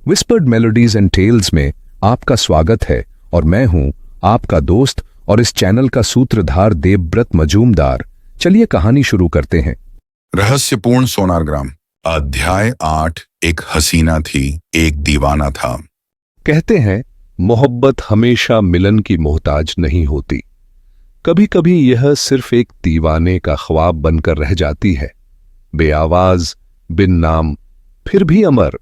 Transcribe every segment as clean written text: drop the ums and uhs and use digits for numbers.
Whispered melodies and tales में आपका स्वागत है और मैं हूं आपका दोस्त और इस चैनल का सूत्रधार देवव्रत मजूमदार। चलिए कहानी शुरू करते हैं। रहस्यपूर्ण सोनार ग्राम। अध्याय 8। एक हसीना थी, एक दीवाना था। कहते हैं मोहब्बत हमेशा मिलन की मोहताज नहीं होती। कभी कभी यह सिर्फ एक दीवाने का ख्वाब बनकर रह जाती है, बेआवाज, बिन नाम, फिर भी अमर।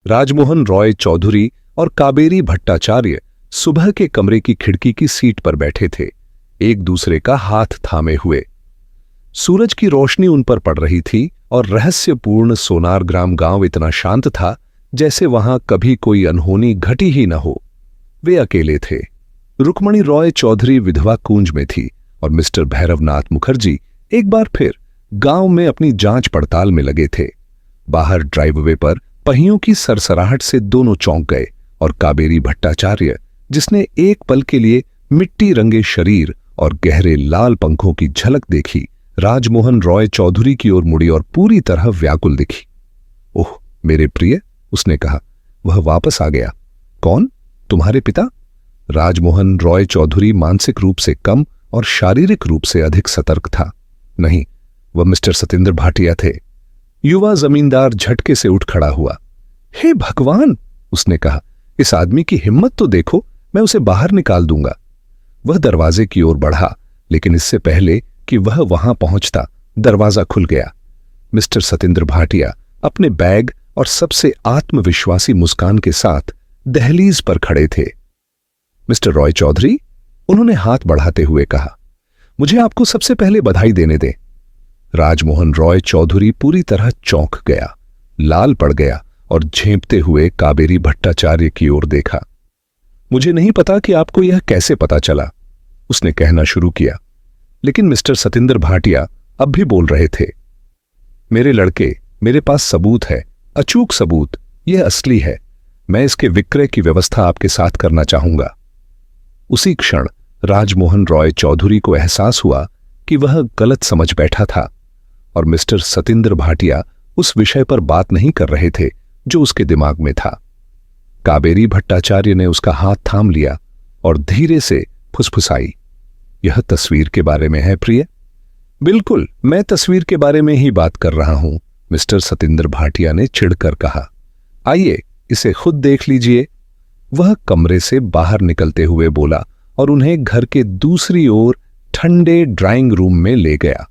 राजमोहन रॉय चौधरी और काबेरी भट्टाचार्य सुबह के कमरे की खिड़की की सीट पर बैठे थे, एक दूसरे का हाथ थामे हुए। सूरज की रोशनी उन पर पड़ रही थी और रहस्यपूर्ण सोनार ग्राम गांव इतना शांत था जैसे वहां कभी कोई अनहोनी घटी ही न हो। वे अकेले थे। रुक्मणी रॉय चौधरी विधवा कूंज में थी और मिस्टर भैरवनाथ मुखर्जी एक बार फिर गांव में अपनी जांच पड़ताल में लगे थे। बाहर ड्राइववे पर पहियों की सरसराहट से दोनों चौंक गए और काबेरी भट्टाचार्य, जिसने एक पल के लिए मिट्टी रंगे शरीर और गहरे लाल पंखों की झलक देखी, राजमोहन रॉय चौधरी की ओर मुड़ी और पूरी तरह व्याकुल दिखी। ओह मेरे प्रिय, उसने कहा, वह वापस आ गया। कौन? तुम्हारे पिता? राजमोहन रॉय चौधरी मानसिक रूप से कम और शारीरिक रूप से अधिक सतर्क था। नहीं, वह मिस्टर सतेंद्र भाटिया थे। युवा जमींदार झटके से उठ खड़ा हुआ। हे भगवान, उसने कहा, इस आदमी की हिम्मत तो देखो, मैं उसे बाहर निकाल दूंगा। वह दरवाजे की ओर बढ़ा, लेकिन इससे पहले कि वह वहां पहुंचता, दरवाजा खुल गया। मिस्टर सतेंद्र भाटिया अपने बैग और सबसे आत्मविश्वासी मुस्कान के साथ दहलीज पर खड़े थे। मिस्टर रॉय चौधरी, उन्होंने हाथ बढ़ाते हुए कहा, मुझे आपको सबसे पहले बधाई देने दें। राजमोहन रॉय चौधरी पूरी तरह चौंक गया, लाल पड़ गया और झेंपते हुए काबेरी भट्टाचार्य की ओर देखा। मुझे नहीं पता कि आपको यह कैसे पता चला, उसने कहना शुरू किया, लेकिन मिस्टर सतेंद्र भाटिया अब भी बोल रहे थे। मेरे लड़के, मेरे पास सबूत है, अचूक सबूत, यह असली है। मैं इसके विक्रय की व्यवस्था आपके साथ करना चाहूंगा। उसी क्षण राजमोहन रॉय चौधरी को एहसास हुआ कि वह गलत समझ बैठा था और मिस्टर सतेंद्र भाटिया उस विषय पर बात नहीं कर रहे थे जो उसके दिमाग में था। काबेरी भट्टाचार्य ने उसका हाथ थाम लिया और धीरे से फुसफुसाई, यह तस्वीर के बारे में है प्रिय? बिल्कुल, मैं तस्वीर के बारे में ही बात कर रहा हूं, मिस्टर सतेंद्र भाटिया ने चिढ़कर कहा। आइए इसे खुद देख लीजिए। वह कमरे से बाहर निकलते हुए बोला और उन्हें घर के दूसरी ओर ठंडे ड्राइंग रूम में ले गया।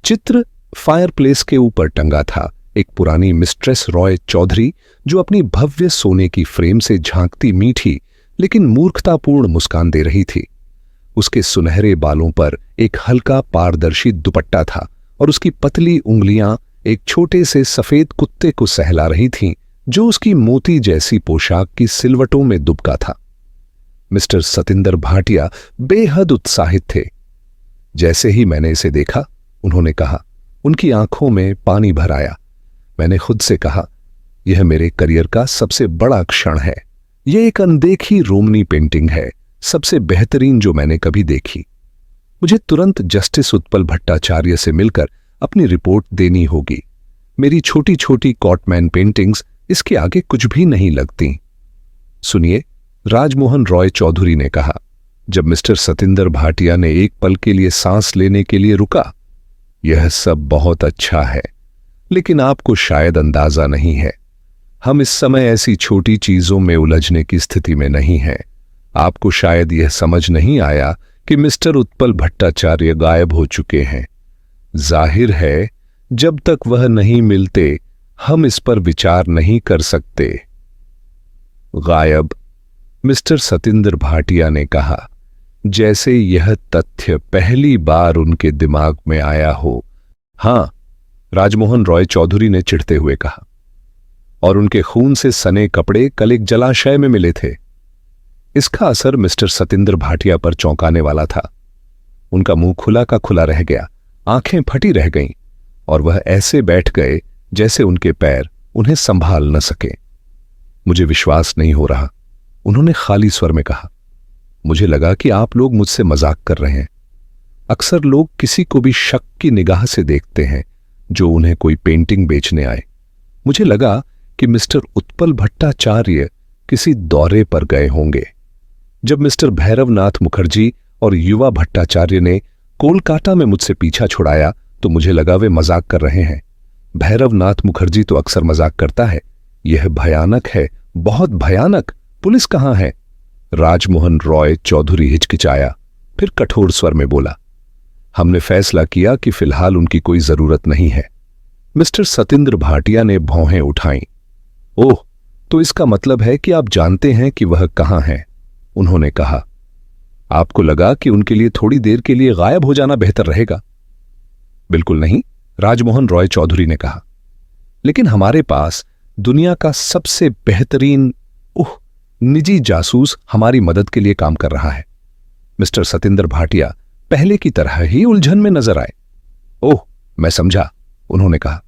चित्र फायरप्लेस के ऊपर टंगा था, एक पुरानी मिस्ट्रेस रॉय चौधरी जो अपनी भव्य सोने की फ्रेम से झांकती मीठी लेकिन मूर्खतापूर्ण मुस्कान दे रही थी। उसके सुनहरे बालों पर एक हल्का पारदर्शी दुपट्टा था और उसकी पतली उंगलियां एक छोटे से सफेद कुत्ते को सहला रही थीं जो उसकी मोती जैसी पोशाक की सिलवटों में दुबका था। मिस्टर सतेंद्र भाटिया बेहद उत्साहित थे। जैसे ही मैंने इसे देखा, उन्होंने कहा, उनकी आंखों में पानी भर आया। मैंने खुद से कहा, यह मेरे करियर का सबसे बड़ा क्षण है। यह एक अनदेखी रोमनी पेंटिंग है, सबसे बेहतरीन जो मैंने कभी देखी। मुझे तुरंत जस्टिस उत्पल भट्टाचार्य से मिलकर अपनी रिपोर्ट देनी होगी। मेरी छोटी छोटी कॉटमैन पेंटिंग्स इसके आगे कुछ भी नहीं लगती। सुनिए, राजमोहन रॉय चौधरी ने कहा, जब मिस्टर सतेंद्र भाटिया ने एक पल के लिए सांस लेने के लिए रुका, यह सब बहुत अच्छा है, लेकिन आपको शायद अंदाजा नहीं है, हम इस समय ऐसी छोटी चीजों में उलझने की स्थिति में नहीं हैं। आपको शायद यह समझ नहीं आया कि मिस्टर उत्पल भट्टाचार्य गायब हो चुके हैं। जाहिर है जब तक वह नहीं मिलते हम इस पर विचार नहीं कर सकते। गायब? मिस्टर सतेंद्र भाटिया ने कहा, जैसे यह तथ्य पहली बार उनके दिमाग में आया हो। हां, राजमोहन रॉय चौधरी ने चिढ़ते हुए कहा, और उनके खून से सने कपड़े कल एक जलाशय में मिले थे। इसका असर मिस्टर सतेंद्र भाटिया पर चौंकाने वाला था। उनका मुंह खुला का खुला रह गया, आंखें फटी रह गईं और वह ऐसे बैठ गए जैसे उनके पैर उन्हें संभाल न सके। मुझे विश्वास नहीं हो रहा, उन्होंने खाली स्वर में कहा। मुझे लगा कि आप लोग मुझसे मजाक कर रहे हैं। अक्सर लोग किसी को भी शक की निगाह से देखते हैं जो उन्हें कोई पेंटिंग बेचने आए। मुझे लगा कि मिस्टर उत्पल भट्टाचार्य किसी दौरे पर गए होंगे। जब मिस्टर भैरवनाथ मुखर्जी और युवा भट्टाचार्य ने कोलकाता में मुझसे पीछा छुड़ाया तो मुझे लगा वे मजाक कर रहे हैं। भैरवनाथ मुखर्जी तो अक्सर मजाक करता है। यह भयानक है, बहुत भयानक। पुलिस कहां है? राजमोहन रॉय चौधरी हिचकिचाया, फिर कठोर स्वर में बोला, हमने फैसला किया कि फिलहाल उनकी कोई जरूरत नहीं है। मिस्टर सतेंद्र भाटिया ने भौहें उठाईं। ओह, तो इसका मतलब है कि आप जानते हैं कि वह कहां है? उन्होंने कहा। आपको लगा कि उनके लिए थोड़ी देर के लिए गायब हो जाना बेहतर रहेगा? बिल्कुल नहीं, राजमोहन रॉय चौधरी ने कहा। लेकिन हमारे पास दुनिया का सबसे बेहतरीन निजी जासूस हमारी मदद के लिए काम कर रहा है। मिस्टर सतेंद्र भाटिया पहले की तरह ही उलझन में नजर आए। ओह, मैं समझा, उन्होंने कहा।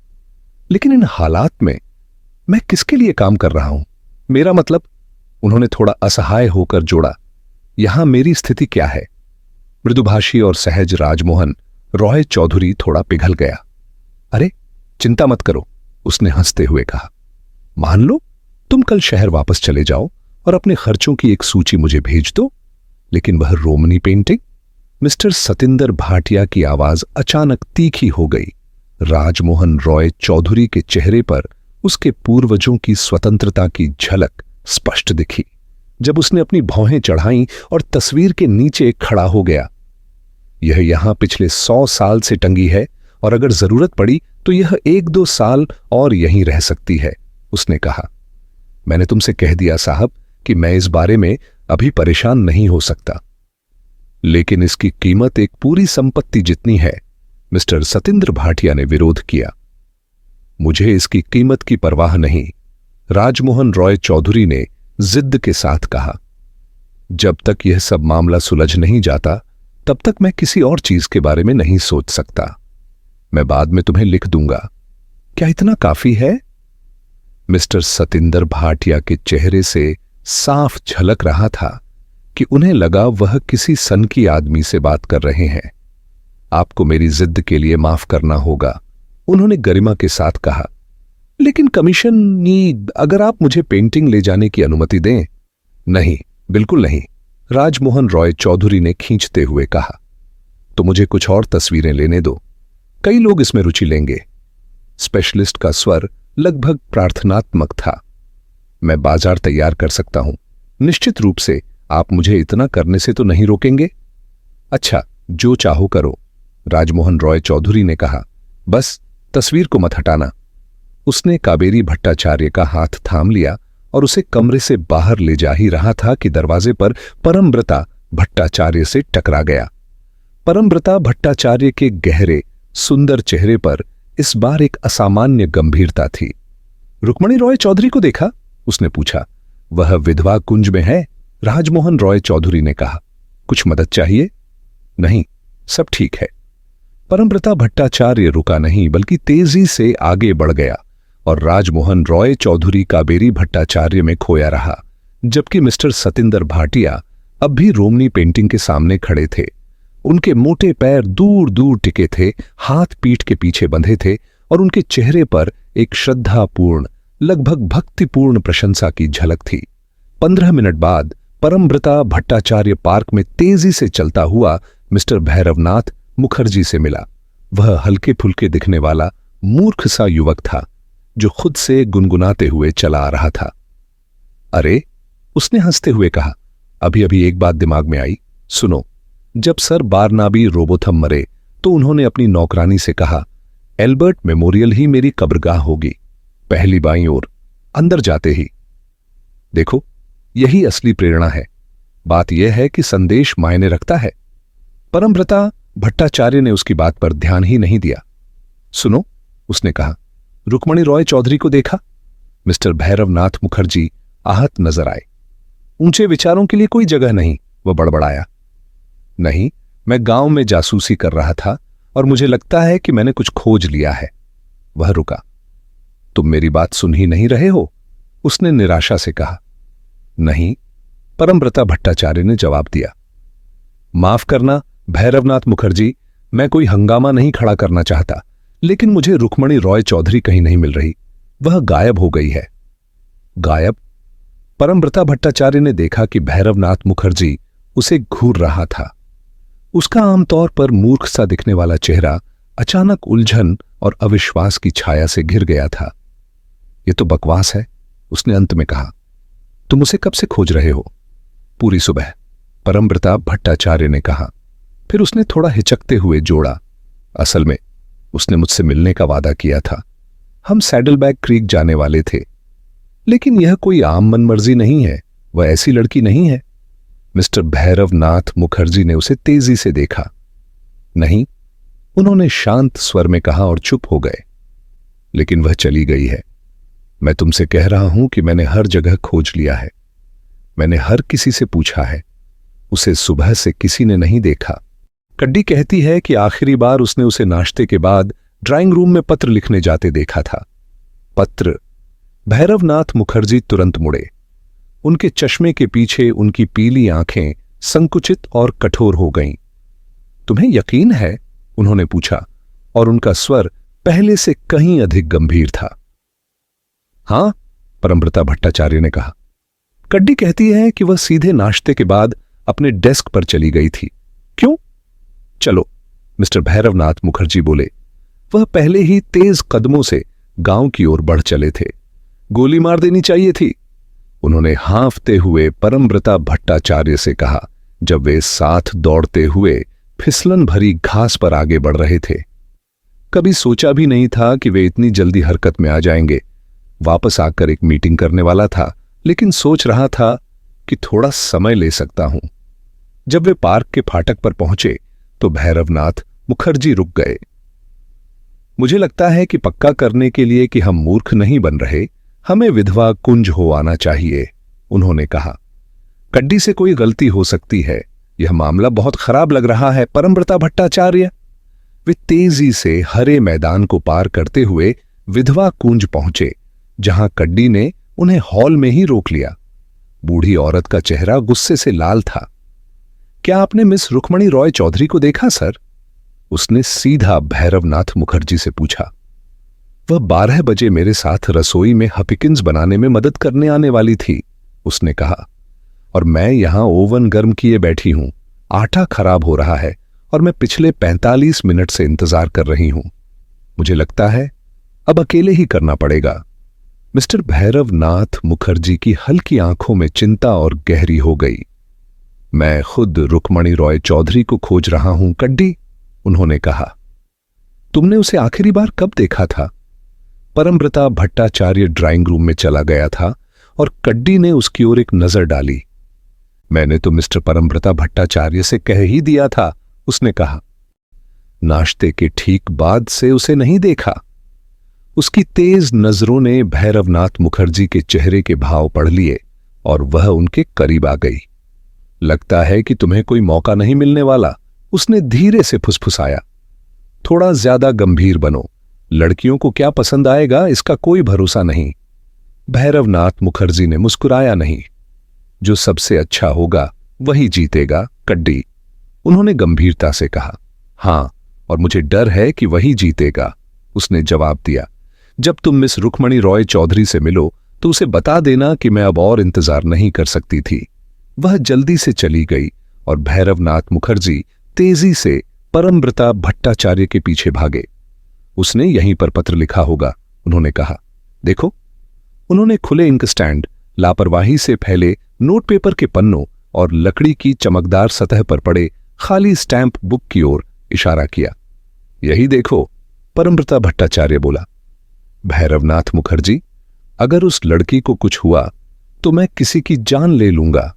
लेकिन इन हालात में मैं किसके लिए काम कर रहा हूं? मेरा मतलब, उन्होंने थोड़ा असहाय होकर जोड़ा, यहां मेरी स्थिति क्या है? मृदुभाषी और सहज राजमोहन रॉय चौधरी थोड़ा पिघल गया। अरे चिंता मत करो, उसने हंसते हुए कहा। मान लो तुम कल शहर वापस चले जाओ और अपने खर्चों की एक सूची मुझे भेज दो। लेकिन वह Romani painting? Mister Satendra Bhatia की आवाज अचानक तीखी हो गई। राजमोहन रॉय चौधरी के चेहरे पर उसके पूर्वजों की स्वतंत्रता की झलक स्पष्ट दिखी जब उसने अपनी भौहें चढ़ाईं और तस्वीर के नीचे खड़ा हो गया। यह यहां पिछले 100 साल से टंगी है और अगर जरूरत पड़ी तो यह 1-2 साल और यहीं रह सकती है, उसने कहा। मैंने तुमसे कह दिया साहब कि मैं इस बारे में अभी परेशान नहीं हो सकता, लेकिन इसकी कीमत एक पूरी संपत्ति जितनी है। मिस्टर सतेंद्र भाटिया ने विरोध किया। मुझे इसकी कीमत की परवाह नहीं, राजमोहन रॉय चौधरी ने जिद्द के साथ कहा। जब तक यह सब मामला सुलझ नहीं जाता तब तक मैं किसी और चीज के बारे में नहीं सोच सकता। मैं बाद में तुम्हें लिख दूंगा। क्या इतना काफी है? मिस्टर सतेंद्र भाटिया के चेहरे से साफ झलक रहा था कि उन्हें लगा वह किसी सनकी आदमी से बात कर रहे हैं। आपको मेरी जिद के लिए माफ करना होगा, उन्होंने गरिमा के साथ कहा। लेकिन कमीशन, अगर आप मुझे पेंटिंग ले जाने की अनुमति दें। नहीं, बिल्कुल नहीं, राजमोहन रॉय चौधरी ने खींचते हुए कहा। तो मुझे कुछ और तस्वीरें लेने दो, कई लोग इसमें रुचि लेंगे। स्पेशलिस्ट का स्वर लगभग प्रार्थनात्मक था। मैं बाजार तैयार कर सकता हूं, निश्चित रूप से आप मुझे इतना करने से तो नहीं रोकेंगे? अच्छा, जो चाहो करो, राजमोहन रॉय चौधरी ने कहा। बस तस्वीर को मत हटाना। उसने कावेरी भट्टाचार्य का हाथ थाम लिया और उसे कमरे से बाहर ले जा ही रहा था कि दरवाजे पर परमव्रता भट्टाचार्य से टकरा गया। परमव्रता भट्टाचार्य के गहरे सुंदर चेहरे पर इस बार एक असामान्य गंभीरता थी। रुक्मणी रॉय चौधरी को देखा? उसने पूछा। वह विधवा कुंज में है, राजमोहन रॉय चौधरी ने कहा। कुछ मदद चाहिए? नहीं, सब ठीक है। परमव्रता भट्टाचार्य रुका नहीं बल्कि तेजी से आगे बढ़ गया और राजमोहन रॉय चौधरी कावेरी भट्टाचार्य में खोया रहा, जबकि मिस्टर सतेंद्र भाटिया अब भी रोमनी पेंटिंग के सामने खड़े थे। उनके मोटे पैर दूर दूर टिके थे, हाथ पीठ के पीछे बंधे थे और उनके चेहरे पर एक श्रद्धापूर्ण, लगभग भक्तिपूर्ण प्रशंसा की झलक थी। 15 मिनट बाद परमव्रता भट्टाचार्य पार्क में तेजी से चलता हुआ मिस्टर भैरवनाथ मुखर्जी से मिला। वह हल्के फुल्के दिखने वाला मूर्ख सा युवक था जो खुद से गुनगुनाते हुए चला आ रहा था। अरे, उसने हंसते हुए कहा, अभी अभी एक बात दिमाग में आई, सुनो। जब सर बारनाबी रोबोथम मरे तो उन्होंने अपनी नौकरानी से कहा, एल्बर्ट मेमोरियल ही मेरी कब्रगाह होगी, पहली बाईं ओर, अंदर जाते ही। देखो, यही असली प्रेरणा है। बात यह है कि संदेश मायने रखता है। परमव्रता भट्टाचार्य ने उसकी बात पर ध्यान ही नहीं दिया। सुनो, उसने कहा, रुक्मणी रॉय चौधरी को देखा? मिस्टर भैरवनाथ मुखर्जी आहत नजर आए। ऊंचे विचारों के लिए कोई जगह नहीं, वह बड़बड़ाया। नहीं, मैं गांव में जासूसी कर रहा था और मुझे लगता है कि मैंने कुछ खोज लिया है। वह रुका। तुम मेरी बात सुन ही नहीं रहे हो? उसने निराशा से कहा। नहीं, परमव्रता भट्टाचार्य ने जवाब दिया। माफ करना भैरवनाथ मुखर्जी, मैं कोई हंगामा नहीं खड़ा करना चाहता, लेकिन मुझे रुक्मणी रॉय चौधरी कहीं नहीं मिल रही। वह गायब हो गई है। गायब। परमव्रता भट्टाचार्य ने देखा कि भैरवनाथ मुखर्जी उसे घूर रहा था। उसका आमतौर पर मूर्ख सा दिखने वाला चेहरा अचानक उलझन और अविश्वास की छाया से घिर गया था। ये तो बकवास है, उसने अंत में कहा। तुम उसे कब से खोज रहे हो? पूरी सुबह, परमव्रता भट्टाचार्य ने कहा। फिर उसने थोड़ा हिचकते हुए जोड़ा, असल में उसने मुझसे मिलने का वादा किया था। हम सैडलबैक क्रीक जाने वाले थे। लेकिन यह कोई आम मनमर्जी नहीं है, वह ऐसी लड़की नहीं है। मिस्टर भैरवनाथ मुखर्जी ने उसे तेजी से देखा। नहीं, उन्होंने शांत स्वर में कहा और चुप हो गए। लेकिन वह चली गई है। मैं तुमसे कह रहा हूं कि मैंने हर जगह खोज लिया है। मैंने हर किसी से पूछा है। उसे सुबह से किसी ने नहीं देखा। कड्डी कहती है कि आखिरी बार उसने उसे नाश्ते के बाद ड्राइंग रूम में पत्र लिखने जाते देखा था। पत्र? भैरवनाथ मुखर्जी तुरंत मुड़े। उनके चश्मे के पीछे उनकी पीली आंखें संकुचित और कठोर हो गईं। तुम्हें यकीन है? उन्होंने पूछा, और उनका स्वर पहले से कहीं अधिक गंभीर था। हां, परमव्रता भट्टाचार्य ने कहा। कड्डी कहती है कि वह सीधे नाश्ते के बाद अपने डेस्क पर चली गई थी। क्यों? चलो, मिस्टर भैरवनाथ मुखर्जी बोले। वह पहले ही तेज कदमों से गांव की ओर बढ़ चले थे। गोली मार देनी चाहिए थी, उन्होंने हांफते हुए परमव्रता भट्टाचार्य से कहा, जब वे साथ दौड़ते हुए फिसलन भरी घास पर आगे बढ़ रहे थे। कभी सोचा भी नहीं था कि वे इतनी जल्दी हरकत में आ जाएंगे। वापस आकर एक मीटिंग करने वाला था, लेकिन सोच रहा था कि थोड़ा समय ले सकता हूं। जब वे पार्क के फाटक पर पहुंचे तो भैरवनाथ मुखर्जी रुक गए। मुझे लगता है कि पक्का करने के लिए कि हम मूर्ख नहीं बन रहे, हमें विधवा कुंज हो आना चाहिए, उन्होंने कहा। कड्डी से कोई गलती हो सकती है। यह मामला बहुत खराब लग रहा है, परमव्रता भट्टाचार्य। वे तेजी से हरे मैदान को पार करते हुए विधवा कुंज पहुंचे, जहां कड्डी ने उन्हें हॉल में ही रोक लिया। बूढ़ी औरत का चेहरा गुस्से से लाल था। क्या आपने मिस रुक्मणी रॉय चौधरी को देखा, सर? उसने सीधा भैरवनाथ मुखर्जी से पूछा। वह 12 बजे मेरे साथ रसोई में हपिकिंस बनाने में मदद करने आने वाली थी, उसने कहा। और मैं यहां ओवन गर्म किए बैठी हूं। आटा खराब हो रहा है और मैं पिछले 45 मिनट से इंतजार कर रही हूं। मुझे लगता है अब अकेले ही करना पड़ेगा। मिस्टर भैरवनाथ मुखर्जी की हल्की आंखों में चिंता और गहरी हो गई। मैं खुद रुक्मणी रॉय चौधरी को खोज रहा हूं, कड्डी, उन्होंने कहा। तुमने उसे आखिरी बार कब देखा था? परमव्रता भट्टाचार्य ड्राइंग रूम में चला गया था और कड्डी ने उसकी ओर एक नजर डाली। मैंने तो मिस्टर परमव्रता भट्टाचार्य से कह ही दिया था, उसने कहा। नाश्ते के ठीक बाद से उसे नहीं देखा। उसकी तेज नजरों ने भैरवनाथ मुखर्जी के चेहरे के भाव पढ़ लिए और वह उनके करीब आ गई। लगता है कि तुम्हें कोई मौका नहीं मिलने वाला, उसने धीरे से फुसफुसाया। थोड़ा ज्यादा गंभीर बनो। लड़कियों को क्या पसंद आएगा इसका कोई भरोसा नहीं। भैरवनाथ मुखर्जी ने मुस्कुराया नहीं। जो सबसे अच्छा होगा वही जीतेगा, कड्डी, उन्होंने गंभीरता से कहा। हां, और मुझे डर है कि वही जीतेगा, उसने जवाब दिया। जब तुम मिस रुक्मणी रॉय चौधरी से मिलो तो उसे बता देना कि मैं अब और इंतजार नहीं कर सकती थी। वह जल्दी से चली गई और भैरवनाथ मुखर्जी तेजी से परमव्रता भट्टाचार्य के पीछे भागे। उसने यहीं पर पत्र लिखा होगा, उन्होंने कहा। देखो, उन्होंने खुले इंक स्टैंड, लापरवाही से फैले नोट पेपर के पन्नों और लकड़ी की चमकदार सतह पर पड़े खाली स्टैंप बुक की ओर इशारा किया। यही देखो, परमव्रता भट्टाचार्य बोला। भैरवनाथ मुखर्जी, अगर उस लड़की को कुछ हुआ तो मैं किसी की जान ले लूंगा।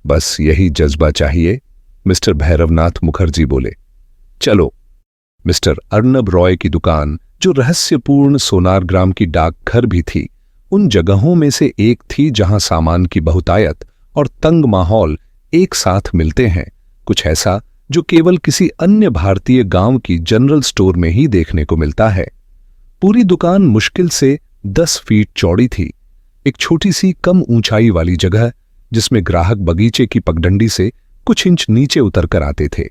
बस यही जज्बा चाहिए, मिस्टर भैरवनाथ मुखर्जी बोले। चलो। मिस्टर अर्नब रॉय की दुकान, जो रहस्यपूर्ण सोनारग्राम की डाकघर भी थी, उन जगहों में से एक थी जहां सामान की बहुतायत और तंग माहौल एक साथ मिलते हैं। कुछ ऐसा जो केवल किसी अन्य भारतीय गांव की जनरल स्टोर में ही देखने को मिलता है। पूरी दुकान मुश्किल से 10 फीट चौड़ी थी। एक छोटी सी कम ऊंचाई वाली जगह जिसमें ग्राहक बगीचे की पगडंडी से कुछ इंच नीचे उतरकर आते थे।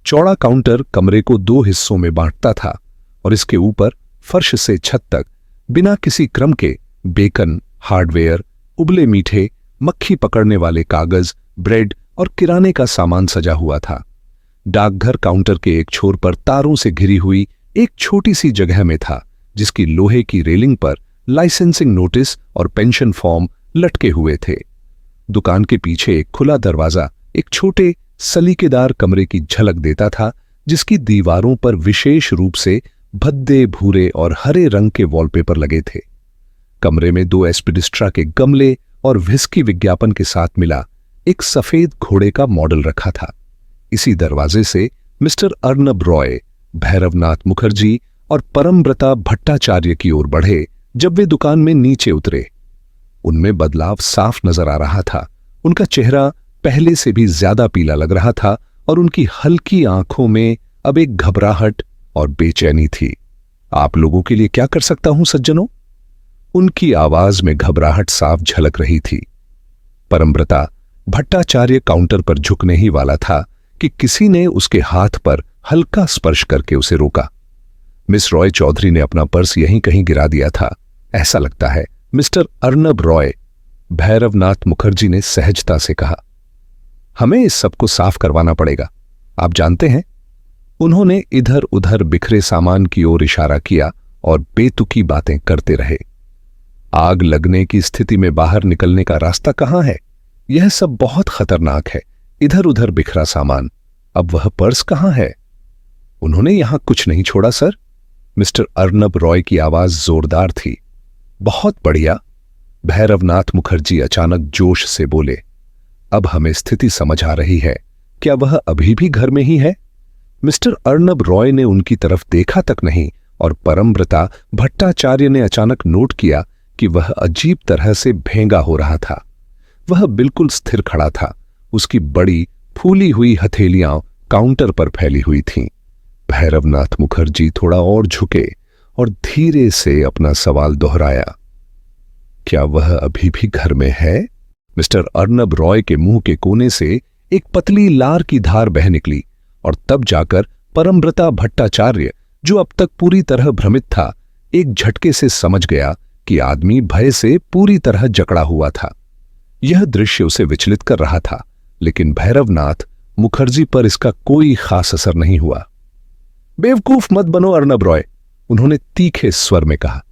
चौड़ा काउंटर कमरे को 2 हिस्सों में बांटता था और इसके ऊपर फर्श से छत तक बिना किसी क्रम के बेकन, हार्डवेयर, उबले मीठे, मक्खी पकड़ने वाले कागज, ब्रेड और किराने का सामान सजा हुआ था। डाकघर काउंटर के एक छोर पर तारों से घिरी हुई एक छोटी सी जगह में था, जिसकी लोहे की रेलिंग पर लाइसेंसिंग नोटिस और पेंशन फॉर्म लटके हुए थे। दुकान के पीछे एक खुला दरवाजा एक छोटे सलीकेदार कमरे की झलक देता था, जिसकी दीवारों पर विशेष रूप से भद्दे, भूरे और हरे रंग के वॉलपेपर लगे थे। कमरे में 2 एस्पिडिस्ट्रा के गमले और व्हिस्की विज्ञापन के साथ मिला एक सफेद घोड़े का मॉडल रखा था। इसी दरवाजे से मिस्टर अर्नब रॉय, भैरवनाथ मुखर्जी और परमव्रता भट्टाचार्य की ओर बढ़े जब वे दुकान में नीचे उतरे। उनमें बदलाव साफ नजर आ रहा था। उनका चेहरा पहले से भी ज्यादा पीला लग रहा था और उनकी हल्की आंखों में अब एक घबराहट और बेचैनी थी। आप लोगों के लिए क्या कर सकता हूं सज्जनों? उनकी आवाज में घबराहट साफ झलक रही थी। परमव्रता भट्टाचार्य काउंटर पर झुकने ही वाला था कि किसी ने उसके हाथ पर हल्का स्पर्श करके उसे रोका। मिस रॉय चौधरी ने अपना पर्स यहीं कहीं गिरा दिया था, ऐसा लगता है। मिस्टर अर्नब रॉय, भैरवनाथ मुखर्जी ने सहजता से कहा, हमें इस सब को साफ करवाना पड़ेगा, आप जानते हैं। उन्होंने इधर उधर बिखरे सामान की ओर इशारा किया और बेतुकी बातें करते रहे। आग लगने की स्थिति में बाहर निकलने का रास्ता कहां है? यह सब बहुत खतरनाक है। इधर उधर बिखरा सामान, अब वह पर्स कहां है? उन्होंने यहां कुछ नहीं छोड़ा सर। मिस्टर अर्नब रॉय की आवाज जोरदार थी। बहुत बढ़िया, भैरवनाथ मुखर्जी अचानक जोश से बोले। अब हमें स्थिति समझ आ रही है। क्या वह अभी भी घर में ही है? मिस्टर अर्नब रॉय ने उनकी तरफ देखा तक नहीं और परमव्रता भट्टाचार्य ने अचानक नोट किया कि वह अजीब तरह से भेंगा हो रहा था। वह बिल्कुल स्थिर खड़ा था। उसकी बड़ी फूली हुई हथेलियां काउंटर पर फैली हुई थीं। भैरवनाथ मुखर्जी थोड़ा और झुके और धीरे से अपना सवाल दोहराया, क्या वह अभी भी घर में है? मिस्टर अर्नब रॉय के मुंह के कोने से एक पतली लार की धार बह निकली और तब जाकर परमव्रता भट्टाचार्य, जो अब तक पूरी तरह भ्रमित था, एक झटके से समझ गया कि आदमी भय से पूरी तरह जकड़ा हुआ था। यह दृश्य उसे विचलित कर रहा था, लेकिन भैरवनाथ मुखर्जी पर इसका कोई खास असर नहीं हुआ। बेवकूफ मत बनो अर्नब रॉय, उन्होंने तीखे स्वर में कहा।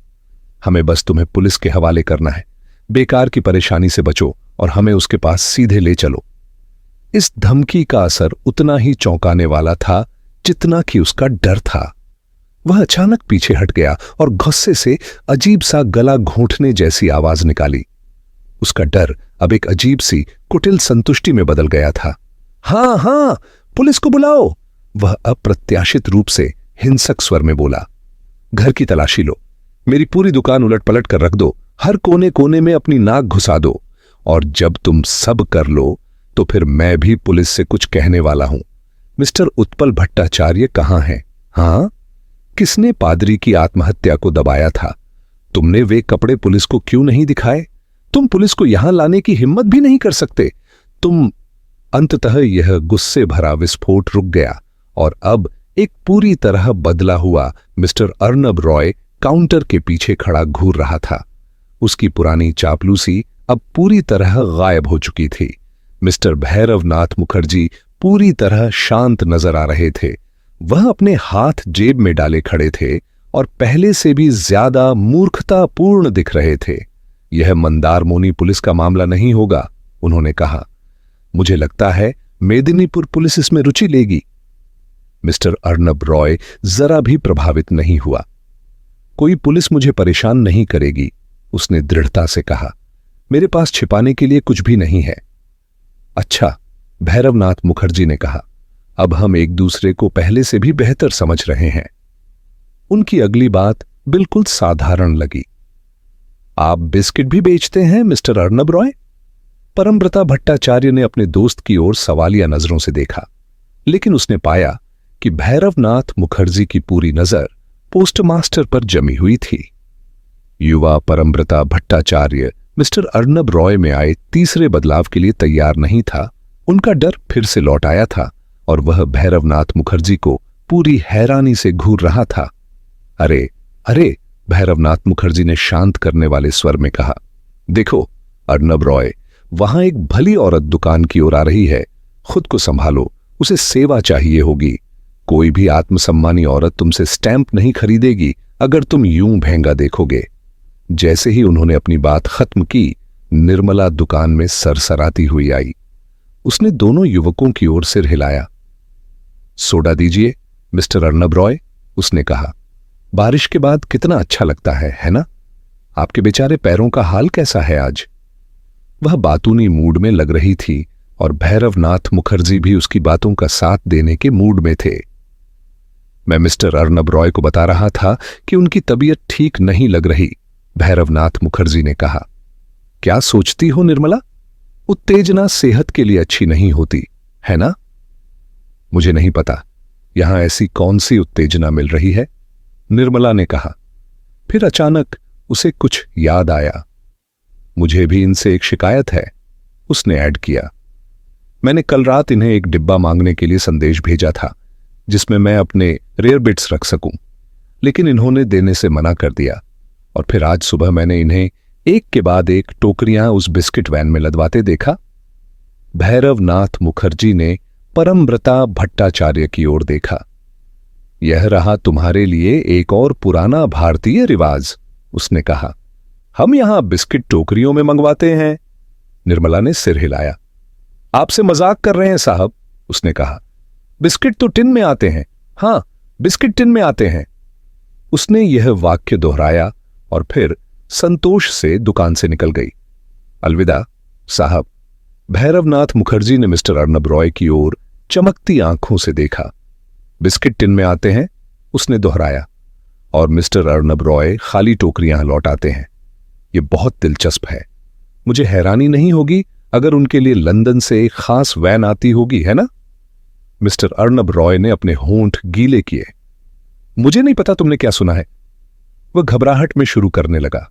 हमें बस तुम्हें पुलिस के हवाले करना है। बेकार की परेशानी से बचो और हमें उसके पास सीधे ले चलो। इस धमकी का असर उतना ही चौंकाने वाला था जितना कि उसका डर था। वह अचानक पीछे हट गया और गुस्से से अजीब सा गला घोंटने जैसी आवाज निकाली। उसका डर अब एक अजीब सी कुटिल संतुष्टि में बदल गया था। हां हां, पुलिस को बुलाओ, वह अप्रत्याशित रूप से हिंसक स्वर में बोला। घर की तलाशी लो, मेरी पूरी दुकान उलट पलट कर रख दो, हर कोने कोने में अपनी नाक घुसा दो, और जब तुम सब कर लो तो फिर मैं भी पुलिस से कुछ कहने वाला हूं। मिस्टर उत्पल भट्टाचार्य कहां हैं? हां, किसने पादरी की आत्महत्या को दबाया था? तुमने वे कपड़े पुलिस को क्यों नहीं दिखाए? तुम पुलिस को यहां लाने की हिम्मत भी नहीं कर सकते। तुम अंततः यह गुस्से भरा विस्फोट रुक गया और अब एक पूरी तरह बदला हुआ मिस्टर अर्नब रॉय काउंटर के पीछे खड़ा घूर रहा था। उसकी पुरानी चापलूसी अब पूरी तरह गायब हो चुकी थी। मिस्टर भैरवनाथ मुखर्जी पूरी तरह शांत नजर आ रहे थे। वह अपने हाथ जेब में डाले खड़े थे और पहले से भी ज्यादा मूर्खतापूर्ण दिख रहे थे। यह मंदारमोनी पुलिस का मामला नहीं होगा, उन्होंने कहा। मुझे लगता है मेदिनीपुर पुलिस इसमें रुचि लेगी। मिस्टर अर्नब रॉय जरा भी प्रभावित नहीं हुआ। कोई पुलिस मुझे परेशान नहीं करेगी, उसने दृढ़ता से कहा। मेरे पास छिपाने के लिए कुछ भी नहीं है। अच्छा, भैरवनाथ मुखर्जी ने कहा। अब हम एक दूसरे को पहले से भी बेहतर समझ रहे हैं। उनकी अगली बात बिल्कुल साधारण लगी। आप बिस्किट भी बेचते हैं मिस्टर अर्नब रॉय? परमव्रता भट्टाचार्य ने अपने दोस्त की ओर सवालिया नजरों से देखा, लेकिन उसने पाया कि भैरवनाथ मुखर्जी की पूरी नजर पोस्टमास्टर पर जमी हुई थी। युवा परमव्रता भट्टाचार्य मिस्टर अर्नब रॉय में आए तीसरे बदलाव के लिए तैयार नहीं था। उनका डर फिर से लौट आया था और वह भैरवनाथ मुखर्जी को पूरी हैरानी से घूर रहा था। अरे अरे, भैरवनाथ मुखर्जी ने शांत करने वाले स्वर में कहा। देखो अर्नब रॉय, वहां एक भली औरत दुकान की ओर आ रही है। खुद को संभालो, उसे सेवा चाहिए होगी। कोई भी आत्मसम्मानी औरत तुमसे स्टैंप नहीं खरीदेगी अगर तुम यूं भेंगा देखोगे। जैसे ही उन्होंने अपनी बात खत्म की, निर्मला दुकान में सरसराती हुई आई। उसने दोनों युवकों की ओर सिर हिलाया। सोडा दीजिए मिस्टर अर्नब रॉय, उसने कहा। बारिश के बाद कितना अच्छा लगता है ना? आपके बेचारे पैरों का हाल कैसा है आज? वह बातूनी मूड में लग रही थी और भैरवनाथ मुखर्जी भी उसकी बातों का साथ देने के मूड में थे। मैं मिस्टर अर्नब रॉय को बता रहा था कि उनकी तबीयत ठीक नहीं लग रही, भैरवनाथ मुखर्जी ने कहा। क्या सोचती हो निर्मला? उत्तेजना सेहत के लिए अच्छी नहीं होती, है ना? मुझे नहीं पता यहां ऐसी कौन सी उत्तेजना मिल रही है, निर्मला ने कहा। फिर अचानक उसे कुछ याद आया। मुझे भी इनसे एक शिकायत है, उसने ऐड किया। मैंने कल रात इन्हें एक डिब्बा मांगने के लिए संदेश भेजा था जिसमें मैं अपने रेयर बिट्स रख सकूं, लेकिन इन्होंने देने से मना कर दिया। और फिर आज सुबह मैंने इन्हें एक के बाद एक टोकरियां उस बिस्किट वैन में लदवाते देखा। भैरवनाथ मुखर्जी ने परमव्रता भट्टाचार्य की ओर देखा। यह रहा तुम्हारे लिए एक और पुराना भारतीय रिवाज, उसने कहा। हम यहां बिस्किट टोकरियों में मंगवाते हैं। निर्मला ने सिर हिलाया। आपसे मजाक कर रहे हैं साहब, उसने कहा। बिस्किट तो टिन में आते हैं। हां, बिस्किट टिन में आते हैं। उसने यह वाक्य दोहराया और फिर संतोष से दुकान से निकल गई। अलविदा साहब, भैरवनाथ मुखर्जी ने मिस्टर अर्नब रॉय की ओर चमकती आंखों से देखा। बिस्किट टिन में आते हैं, उसने दोहराया, और मिस्टर अर्नब रॉय खाली टोकरियां लौट आते हैं। यह बहुत दिलचस्प है। मुझे हैरानी नहीं होगी अगर उनके लिए लंदन से एक खास वैन आती होगी, है ना? मिस्टर अर्नब रॉय ने अपने होंठ गीले किए। मुझे नहीं पता तुमने क्या सुना है, वह घबराहट में शुरू करने लगा।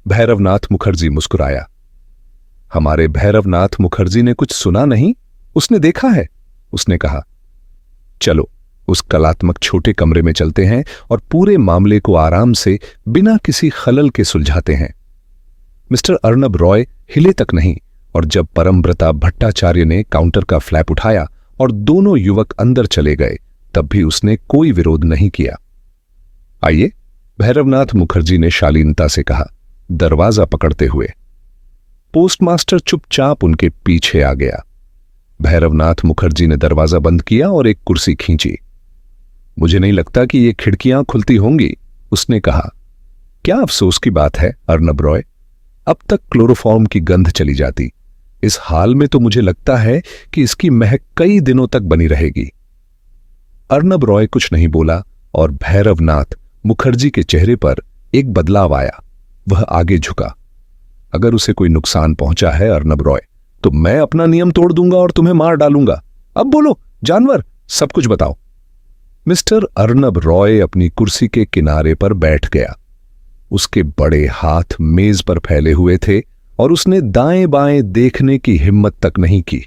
भैरवनाथ मुखर्जी मुस्कुराया। हमारे भैरवनाथ मुखर्जी ने कुछ सुना नहीं, उसने देखा है, उसने कहा। चलो उस कलात्मक छोटे कमरे में चलते हैं और पूरे मामले को आराम से बिना किसी खलल के सुलझाते हैं। मिस्टर अर्नब रॉय हिले तक नहीं, और जब परमव्रता भट्टाचार्य ने काउंटर का फ्लैप उठाया और दोनों युवक अंदर चले गए, तब भी उसने कोई विरोध नहीं किया। आइए, भैरवनाथ मुखर्जी ने शालीनता से कहा, दरवाजा पकड़ते हुए। पोस्टमास्टर चुपचाप उनके पीछे आ गया। भैरवनाथ मुखर्जी ने दरवाजा बंद किया और एक कुर्सी खींची। मुझे नहीं लगता कि ये खिड़कियां खुलती होंगी, उसने कहा। क्या अफसोस की बात है अर्नब रॉय, अब तक क्लोरोफॉर्म की गंध चली जाती। इस हाल में तो मुझे लगता है कि इसकी महक कई दिनों तक बनी रहेगी। अर्नब रॉय कुछ नहीं बोला और भैरवनाथ मुखर्जी के चेहरे पर एक बदलाव आया। वह आगे झुका। अगर उसे कोई नुकसान पहुंचा है अर्नब रॉय, तो मैं अपना नियम तोड़ दूंगा और तुम्हें मार डालूंगा। अब बोलो जानवर, सब कुछ बताओ। मिस्टर अर्नब रॉय अपनी कुर्सी के किनारे पर बैठ गया। उसके बड़े हाथ मेज पर फैले हुए थे और उसने दाएं बाएं देखने की हिम्मत तक नहीं की।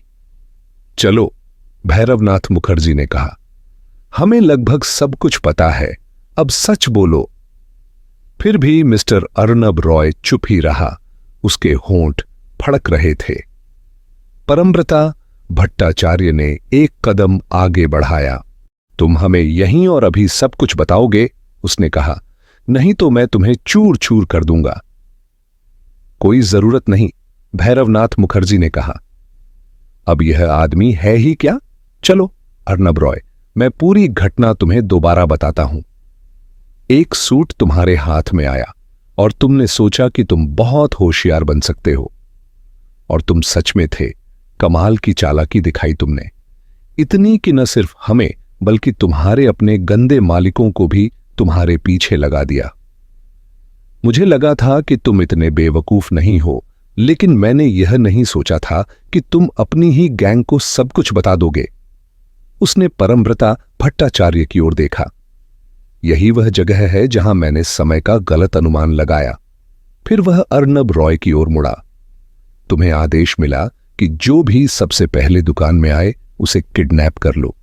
चलो, भैरवनाथ मुखर्जी ने कहा, हमें लगभग सब कुछ पता है, अब सच बोलो। फिर भी मिस्टर अर्नब रॉय चुप ही रहा। उसके होंठ फड़क रहे थे। परमव्रता भट्टाचार्य ने एक कदम आगे बढ़ाया। तुम हमें यहीं और अभी सब कुछ बताओगे, उसने कहा, नहीं तो मैं तुम्हें चूर चूर कर दूंगा। कोई जरूरत नहीं, भैरवनाथ मुखर्जी ने कहा। अब यह आदमी है ही क्या? चलो अर्नब रॉय, मैं पूरी घटना तुम्हें दोबारा बताता हूं। एक सूट तुम्हारे हाथ में आया और तुमने सोचा कि तुम बहुत होशियार बन सकते हो, और तुम सच में थे। कमाल की चालाकी दिखाई तुमने, इतनी कि न सिर्फ हमें बल्कि तुम्हारे अपने गंदे मालिकों को भी तुम्हारे पीछे लगा दिया। मुझे लगा था कि तुम इतने बेवकूफ नहीं हो, लेकिन मैंने यह नहीं सोचा था कि तुम अपनी ही गैंग को सब कुछ बता दोगे। उसने परमव्रता भट्टाचार्य की ओर देखा। यही वह जगह है जहां मैंने समय का गलत अनुमान लगाया। फिर वह अर्नब रॉय की ओर मुड़ा। तुम्हें आदेश मिला कि जो भी सबसे पहले दुकान में आए उसे किडनैप कर लो।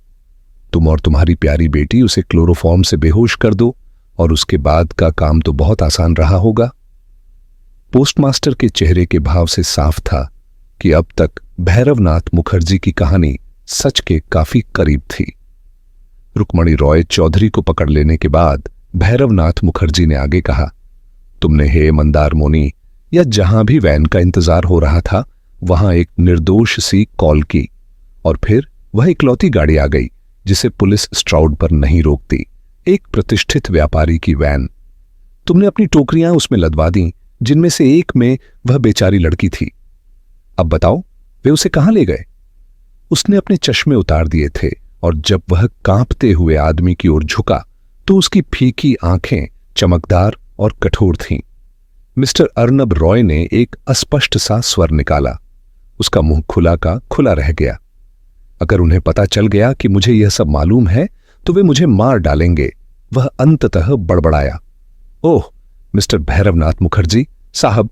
तुम और तुम्हारी प्यारी बेटी उसे क्लोरोफॉर्म से बेहोश कर दो और उसके बाद का काम तो बहुत आसान रहा होगा। पोस्टमास्टर के चेहरे के भाव से साफ था कि अब तक भैरवनाथ मुखर्जी की कहानी सच के काफी करीब थी। रुक्मणी रॉय चौधरी को पकड़ लेने के बाद भैरवनाथ मुखर्जी ने आगे कहा, तुमने हे मंदारमोनी या जहां भी वैन का इंतजार हो रहा था वहां एक निर्दोष सी कॉल की और फिर वह इकलौती गाड़ी आ गई जिसे पुलिस स्ट्राउड पर नहीं रोकती, एक प्रतिष्ठित व्यापारी की वैन। तुमने अपनी टोकरियां उसमें लदवा दी जिनमें से एक में वह बेचारी लड़की थी। अब बताओ वे उसे कहां ले गए? उसने अपने चश्मे उतार दिए थे और जब वह कांपते हुए आदमी की ओर झुका तो उसकी फीकी आंखें चमकदार और कठोर थीं। मिस्टर अर्नब रॉय ने एक अस्पष्ट सा स्वर निकाला। उसका मुंह खुला का खुला रह गया। अगर उन्हें पता चल गया कि मुझे यह सब मालूम है तो वे मुझे मार डालेंगे, वह अंततः बड़बड़ाया। ओह मिस्टर भैरवनाथ मुखर्जी साहब,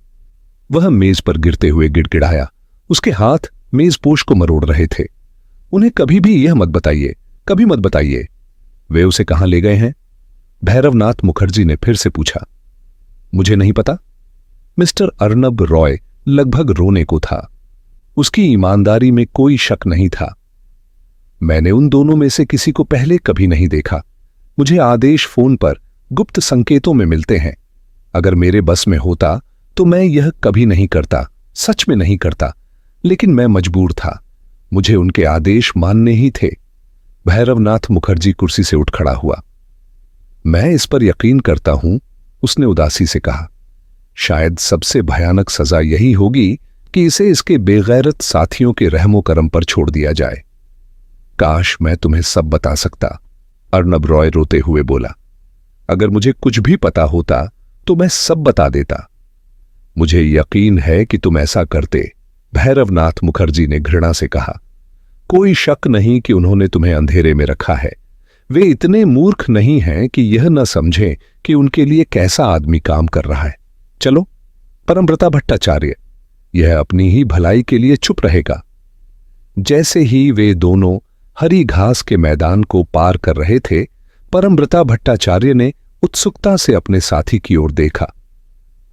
वह मेज पर गिरते हुए गिड़गिड़ाया। उसके हाथ मेजपोश को मरोड़ रहे थे। उन्हें कभी भी यह मत बताइए, कभी मत बताइए। वे उसे कहां ले गए हैं? भैरवनाथ मुखर्जी ने फिर से पूछा। मुझे नहीं पता। मिस्टर अर्नब रॉय लगभग रोने को था। उसकी ईमानदारी में कोई शक नहीं था। मैंने उन दोनों में से किसी को पहले कभी नहीं देखा। मुझे आदेश फोन पर गुप्त संकेतों में मिलते हैं। अगर मेरे बस में होता तो मैं यह कभी नहीं करता, सच में नहीं करता, लेकिन मैं मजबूर था। मुझे उनके आदेश मानने ही थे। भैरवनाथ मुखर्जी कुर्सी से उठ खड़ा हुआ। मैं इस पर यकीन करता हूं, उसने उदासी से कहा। शायद सबसे भयानक सजा यही होगी कि इसे इसके बेगैरत साथियों के रहमो करम पर छोड़ दिया जाए। काश मैं तुम्हें सब बता सकता, अर्नब रॉय रोते हुए बोला। अगर मुझे कुछ भी पता होता तो मैं सब बता देता। मुझे यकीन है कि तुम ऐसा करते, भैरवनाथ मुखर्जी ने घृणा से कहा। कोई शक नहीं कि उन्होंने तुम्हें अंधेरे में रखा है। वे इतने मूर्ख नहीं हैं कि यह न समझें कि उनके लिए कैसा आदमी काम कर रहा है। चलो, परमव्रता भट्टाचार्य, यह अपनी ही भलाई के लिए चुप रहेगा। जैसे ही वे दोनों हरी घास के मैदान को पार कर रहे थे, परमव्रता भट्टाचार्य ने उत्सुकता से अपने साथी की ओर देखा।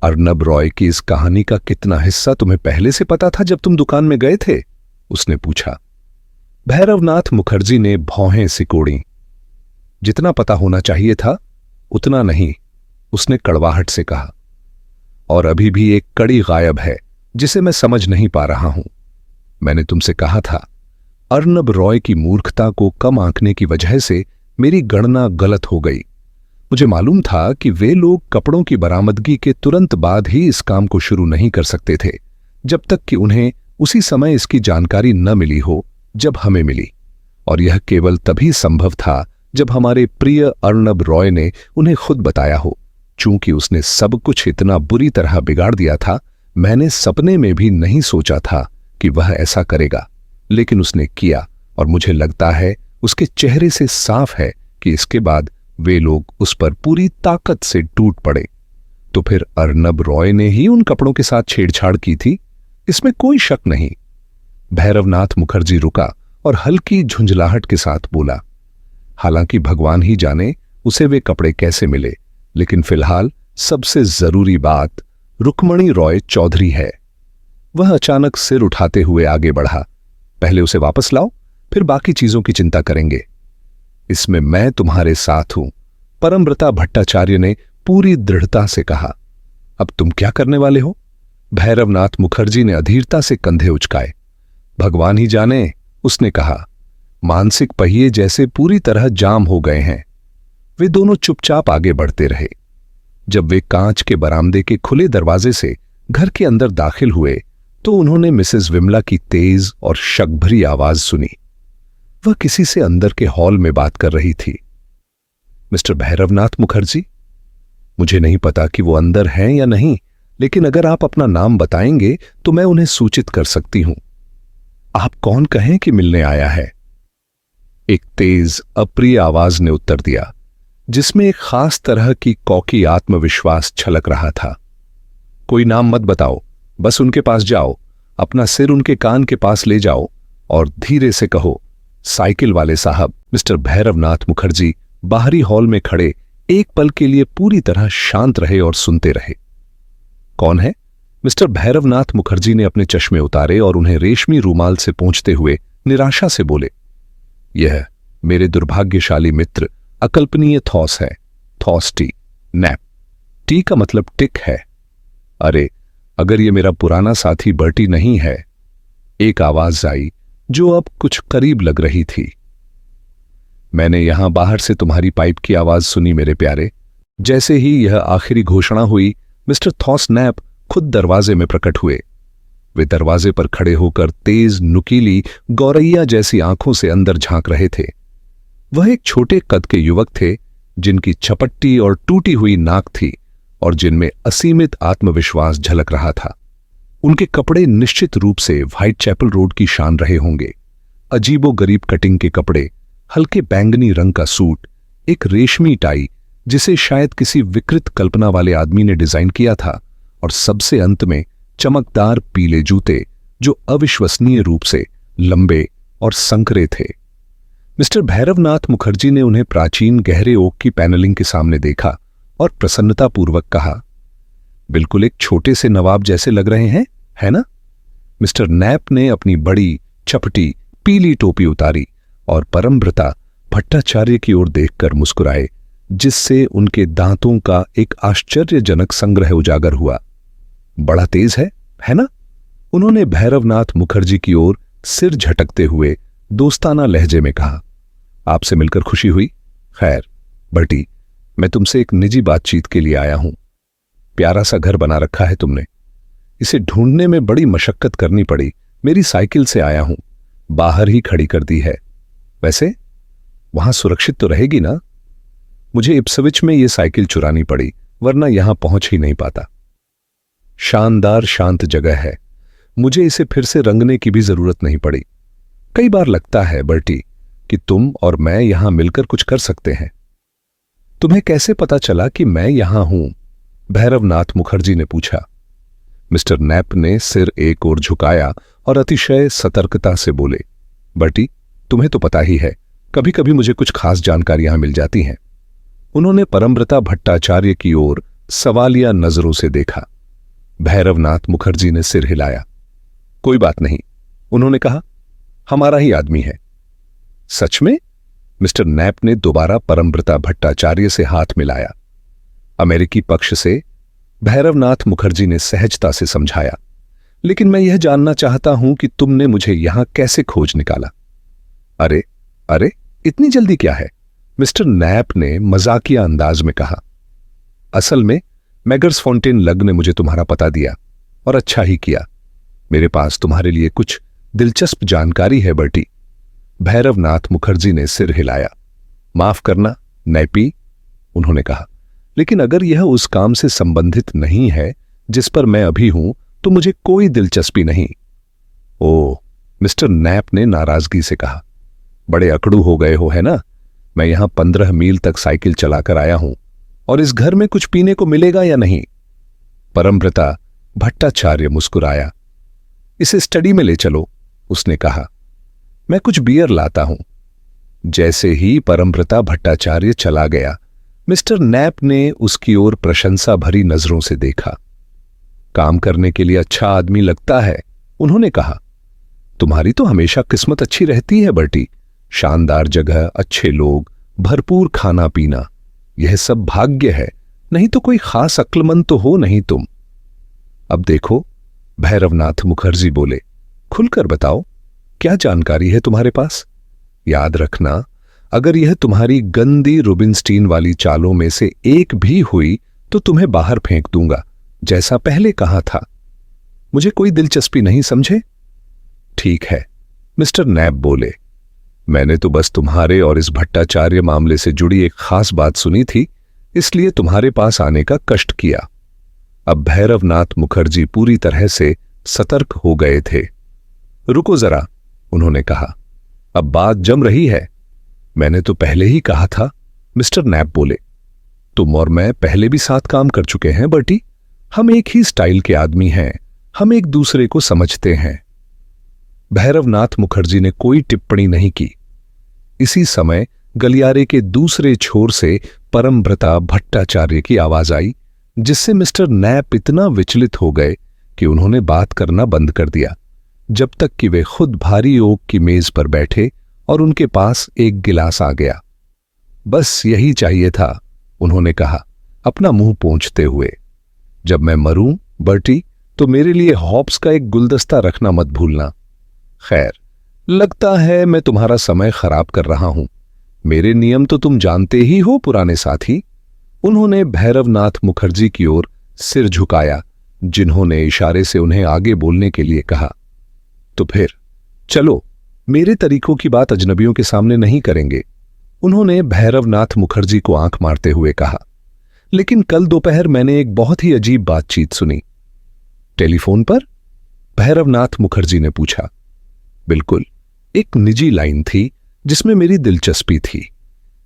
अर्नब रॉय की इस कहानी का कितना हिस्सा तुम्हें पहले से पता था जब तुम दुकान में गए थे? उसने पूछा। भैरवनाथ मुखर्जी ने भौहें सिकोड़ी। जितना पता होना चाहिए था उतना नहीं, उसने कड़वाहट से कहा। और अभी भी एक कड़ी गायब है जिसे मैं समझ नहीं पा रहा हूं। मैंने तुमसे कहा था, अर्नब रॉय की मूर्खता को कम आंकने की वजह से मेरी गणना गलत हो गई। मुझे मालूम था कि वे लोग कपड़ों की बरामदगी के तुरंत बाद ही इस काम को शुरू नहीं कर सकते थे, जब तक कि उन्हें उसी समय इसकी जानकारी न मिली हो जब हमें मिली। और यह केवल तभी संभव था जब हमारे प्रिय अर्नब रॉय ने उन्हें खुद बताया हो। चूंकि उसने सब कुछ इतना बुरी तरह बिगाड़ दिया था, मैंने सपने में भी नहीं सोचा था कि वह ऐसा करेगा, लेकिन उसने किया। और मुझे लगता है उसके चेहरे से साफ है कि इसके बाद वे लोग उस पर पूरी ताकत से टूट पड़े। तो फिर अर्नब रॉय ने ही उन कपड़ों के साथ छेड़छाड़ की थी, इसमें कोई शक नहीं। भैरवनाथ मुखर्जी रुका और हल्की झुंझलाहट के साथ बोला। हालांकि भगवान ही जाने उसे वे कपड़े कैसे मिले, लेकिन फिलहाल सबसे जरूरी बात रुक्मणी रॉय चौधरी है। वह अचानक सिर उठाते हुए आगे बढ़ा। पहले उसे वापस लाओ, फिर बाकी चीजों की चिंता करेंगे। इसमें मैं तुम्हारे साथ हूं, परमव्रता भट्टाचार्य ने पूरी दृढ़ता से कहा। अब तुम क्या करने वाले हो? भैरवनाथ मुखर्जी ने अधीरता से कंधे उचकाए। भगवान ही जाने, उसने कहा। मानसिक पहिए जैसे पूरी तरह जाम हो गए हैं। वे दोनों चुपचाप आगे बढ़ते रहे। जब वे कांच के बरामदे के खुले दरवाजे से घर के अंदर दाखिल हुए तो उन्होंने मिसेस विमला की तेज और शकभरी आवाज सुनी। वह किसी से अंदर के हॉल में बात कर रही थी। मिस्टर भैरवनाथ मुखर्जी? मुझे नहीं पता कि वो अंदर हैं या नहीं, लेकिन अगर आप अपना नाम बताएंगे तो मैं उन्हें सूचित कर सकती हूं। आप कौन कहें कि मिलने आया है? एक तेज अप्रिय आवाज ने उत्तर दिया, जिसमें एक खास तरह की कौकी आत्मविश्वास छलक रहा था। कोई नाम मत बताओ, बस उनके पास जाओ, अपना सिर उनके कान के पास ले जाओ और धीरे से कहो, साइकिल वाले साहब। मिस्टर भैरवनाथ मुखर्जी बाहरी हॉल में खड़े एक पल के लिए पूरी तरह शांत रहे और सुनते रहे। कौन है? मिस्टर भैरवनाथ मुखर्जी ने अपने चश्मे उतारे और उन्हें रेशमी रूमाल से पोंछते हुए निराशा से बोले, यह मेरे दुर्भाग्यशाली मित्र अकल्पनीय थॉस है। Thaws T, nap. टी का मतलब टिक है। अरे, अगर ये मेरा पुराना साथी बर्टी नहीं है। एक आवाज आई जो अब कुछ करीब लग रही थी। मैंने यहां बाहर से तुम्हारी पाइप की आवाज सुनी मेरे प्यारे। जैसे ही यह आखिरी घोषणा हुई, मिस्टर थॉस नैप खुद दरवाजे में प्रकट हुए। वे दरवाजे पर खड़े होकर तेज नुकीली गौरैया जैसी आंखों से अंदर झांक रहे थे। वह एक छोटे कद के युवक थे जिनकी छपट्टी और टूटी हुई नाक थी और जिनमें असीमित आत्मविश्वास झलक रहा था। उनके कपड़े निश्चित रूप से व्हाइट चैपल रोड की शान रहे होंगे। अजीबो गरीब कटिंग के कपड़े, हल्के बैंगनी रंग का सूट, एक रेशमी टाई जिसे शायद किसी विकृत कल्पना वाले आदमी ने डिजाइन किया था, और सबसे अंत में चमकदार पीले जूते जो अविश्वसनीय रूप से लंबे और संकरे थे। मिस्टर भैरवनाथ मुखर्जी ने उन्हें प्राचीन गहरे ओक की पैनलिंग के सामने देखा और प्रसन्नतापूर्वक कहा, बिल्कुल एक छोटे से नवाब जैसे लग रहे हैं, है ना? मिस्टर नैप ने अपनी बड़ी चपटी पीली टोपी उतारी और परमव्रता भट्टाचार्य की ओर देखकर मुस्कुराए, जिससे उनके दांतों का एक आश्चर्यजनक संग्रह उजागर हुआ। बड़ा तेज है ना? उन्होंने भैरवनाथ मुखर्जी की ओर सिर झटकते हुए दोस्ताना लहजे में कहा, आपसे मिलकर खुशी हुई। खैर बर्टी, मैं तुमसे एक निजी बातचीत के लिए आया हूं। प्यारा सा घर बना रखा है तुमने। इसे ढूंढने में बड़ी मशक्कत करनी पड़ी। मेरी साइकिल से आया हूं, बाहर ही खड़ी कर दी है। वैसे वहां सुरक्षित तो रहेगी ना? मुझे इप्सविच में यह साइकिल चुरानी पड़ी, वरना यहां पहुंच ही नहीं पाता। शानदार शांत जगह है। मुझे इसे फिर से रंगने की भी जरूरत नहीं पड़ी। कई बार लगता है बर्टी कि तुम और मैं यहां मिलकर कुछ कर सकते हैं। तुम्हें कैसे पता चला कि मैं यहां हूं? भैरवनाथ मुखर्जी ने पूछा। मिस्टर नैप ने सिर एक ओर झुकाया और अतिशय सतर्कता से बोले, बर्टी, तुम्हें तो पता ही है, कभी कभी मुझे कुछ खास जानकारियां मिल जाती हैं। उन्होंने परमव्रता भट्टाचार्य की ओर सवालिया नजरों से देखा। भैरवनाथ मुखर्जी ने सिर हिलाया। कोई बात नहीं, उन्होंने कहा, हमारा ही आदमी है। सच में? मिस्टर नैप ने दोबारा परमव्रता भट्टाचार्य से हाथ मिलाया। अमेरिकी पक्ष से? भैरवनाथ मुखर्जी ने सहजता से समझाया। लेकिन मैं यह जानना चाहता हूं कि तुमने मुझे यहां कैसे खोज निकाला। अरे अरे, इतनी जल्दी क्या है? मिस्टर नैप ने मजाकिया अंदाज में कहा। असल में मैगर्स फाउंटेन लग ने मुझे तुम्हारा पता दिया, और अच्छा ही किया। मेरे पास तुम्हारे लिए कुछ दिलचस्प जानकारी है बर्टी। भैरवनाथ मुखर्जी ने सिर हिलाया। माफ करना नैपी, उन्होंने कहा, लेकिन अगर यह उस काम से संबंधित नहीं है जिस पर मैं अभी हूं, तो मुझे कोई दिलचस्पी नहीं। ओह, मिस्टर नैप ने नाराजगी से कहा, बड़े अकड़ू हो गए हो, है ना? मैं यहां 15 मील तक साइकिल चलाकर आया हूं, और इस घर में कुछ पीने को मिलेगा या नहीं? परमव्रता भट्टाचार्य मुस्कुराया। इसे स्टडी में ले चलो, उसने कहा, मैं कुछ बियर लाता हूं। जैसे ही परमव्रता भट्टाचार्य चला गया, मिस्टर नैप ने उसकी ओर प्रशंसा भरी नजरों से देखा। काम करने के लिए अच्छा आदमी लगता है, उन्होंने कहा। तुम्हारी तो हमेशा किस्मत अच्छी रहती है बर्टी। शानदार जगह, अच्छे लोग, भरपूर खाना पीना, यह सब भाग्य है, नहीं तो कोई खास अक्लमंद तो हो नहीं तुम। अब देखो, भैरवनाथ मुखर्जी बोले, खुलकर बताओ, क्या जानकारी है तुम्हारे पास? याद रखना, अगर यह तुम्हारी गंदी रुबिनस्टीन वाली चालों में से एक भी हुई तो तुम्हें बाहर फेंक दूंगा, जैसा पहले कहा था। मुझे कोई दिलचस्पी नहीं, समझे? ठीक है, मिस्टर नैप बोले। मैंने तो बस तुम्हारे और इस भट्टाचार्य मामले से जुड़ी एक खास बात सुनी थी, इसलिए तुम्हारे पास आने का कष्ट किया। अब भैरवनाथ मुखर्जी पूरी तरह से सतर्क हो गए थे। रुको जरा, उन्होंने कहा, अब बात जम रही है। मैंने तो पहले ही कहा था, मिस्टर नैप बोले। तुम और मैं पहले भी साथ काम कर चुके हैं बर्टी। हम एक ही स्टाइल के आदमी हैं, हम एक दूसरे को समझते हैं। भैरवनाथ मुखर्जी ने कोई टिप्पणी नहीं की। इसी समय गलियारे के दूसरे छोर से परमव्रता भट्टाचार्य की आवाज आई, जिससे मिस्टर नैप इतना विचलित हो गए कि उन्होंने बात करना बंद कर दिया, जब तक कि वे खुद भारी ओक की मेज पर बैठे और उनके पास एक गिलास आ गया। बस यही चाहिए था, उन्होंने कहा, अपना मुंह पोंछते हुए। जब मैं मरूं, बर्टी, तो मेरे लिए हॉप्स का एक गुलदस्ता रखना मत भूलना। खैर, लगता है मैं तुम्हारा समय खराब कर रहा हूं। मेरे नियम तो तुम जानते ही हो, पुराने साथी। उन्होंने भैरवनाथ मुखर्जी की ओर सिर झुकाया, जिन्होंने इशारे से उन्हें आगे बोलने के लिए कहा। तो फिर चलो, मेरे तरीकों की बात अजनबियों के सामने नहीं करेंगे, उन्होंने भैरवनाथ मुखर्जी को आंख मारते हुए कहा। लेकिन कल दोपहर मैंने एक बहुत ही अजीब बातचीत सुनी। टेलीफोन पर? भैरवनाथ मुखर्जी ने पूछा। बिल्कुल, एक निजी लाइन थी जिसमें मेरी दिलचस्पी थी।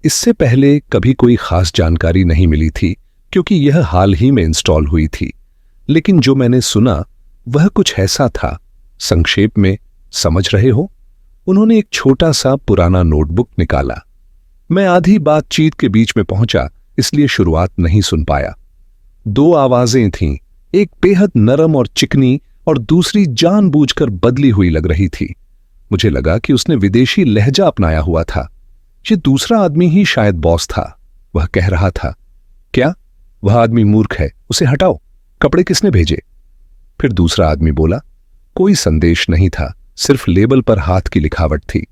इससे पहले कभी कोई खास जानकारी नहीं मिली थी, क्योंकि यह हाल ही में इंस्टॉल हुई थी। लेकिन जो मैंने सुना वह कुछ ऐसा था। संक्षेप में, समझ रहे हो? उन्होंने एक छोटा सा पुराना नोटबुक निकाला। मैं आधी बातचीत के बीच में पहुंचा, इसलिए शुरुआत नहीं सुन पाया। दो आवाजें थीं, एक बेहद नरम और चिकनी और दूसरी जानबूझकर बदली हुई लग रही थी। मुझे लगा कि उसने विदेशी लहजा अपनाया हुआ था। ये दूसरा आदमी ही शायद बॉस था। वह कह रहा था, क्या? वह आदमी मूर्ख है, उसे हटाओ। कपड़े किसने भेजे? फिर दूसरा आदमी बोला, कोई संदेश नहीं था, सिर्फ लेबल पर हाथ की लिखावट थी।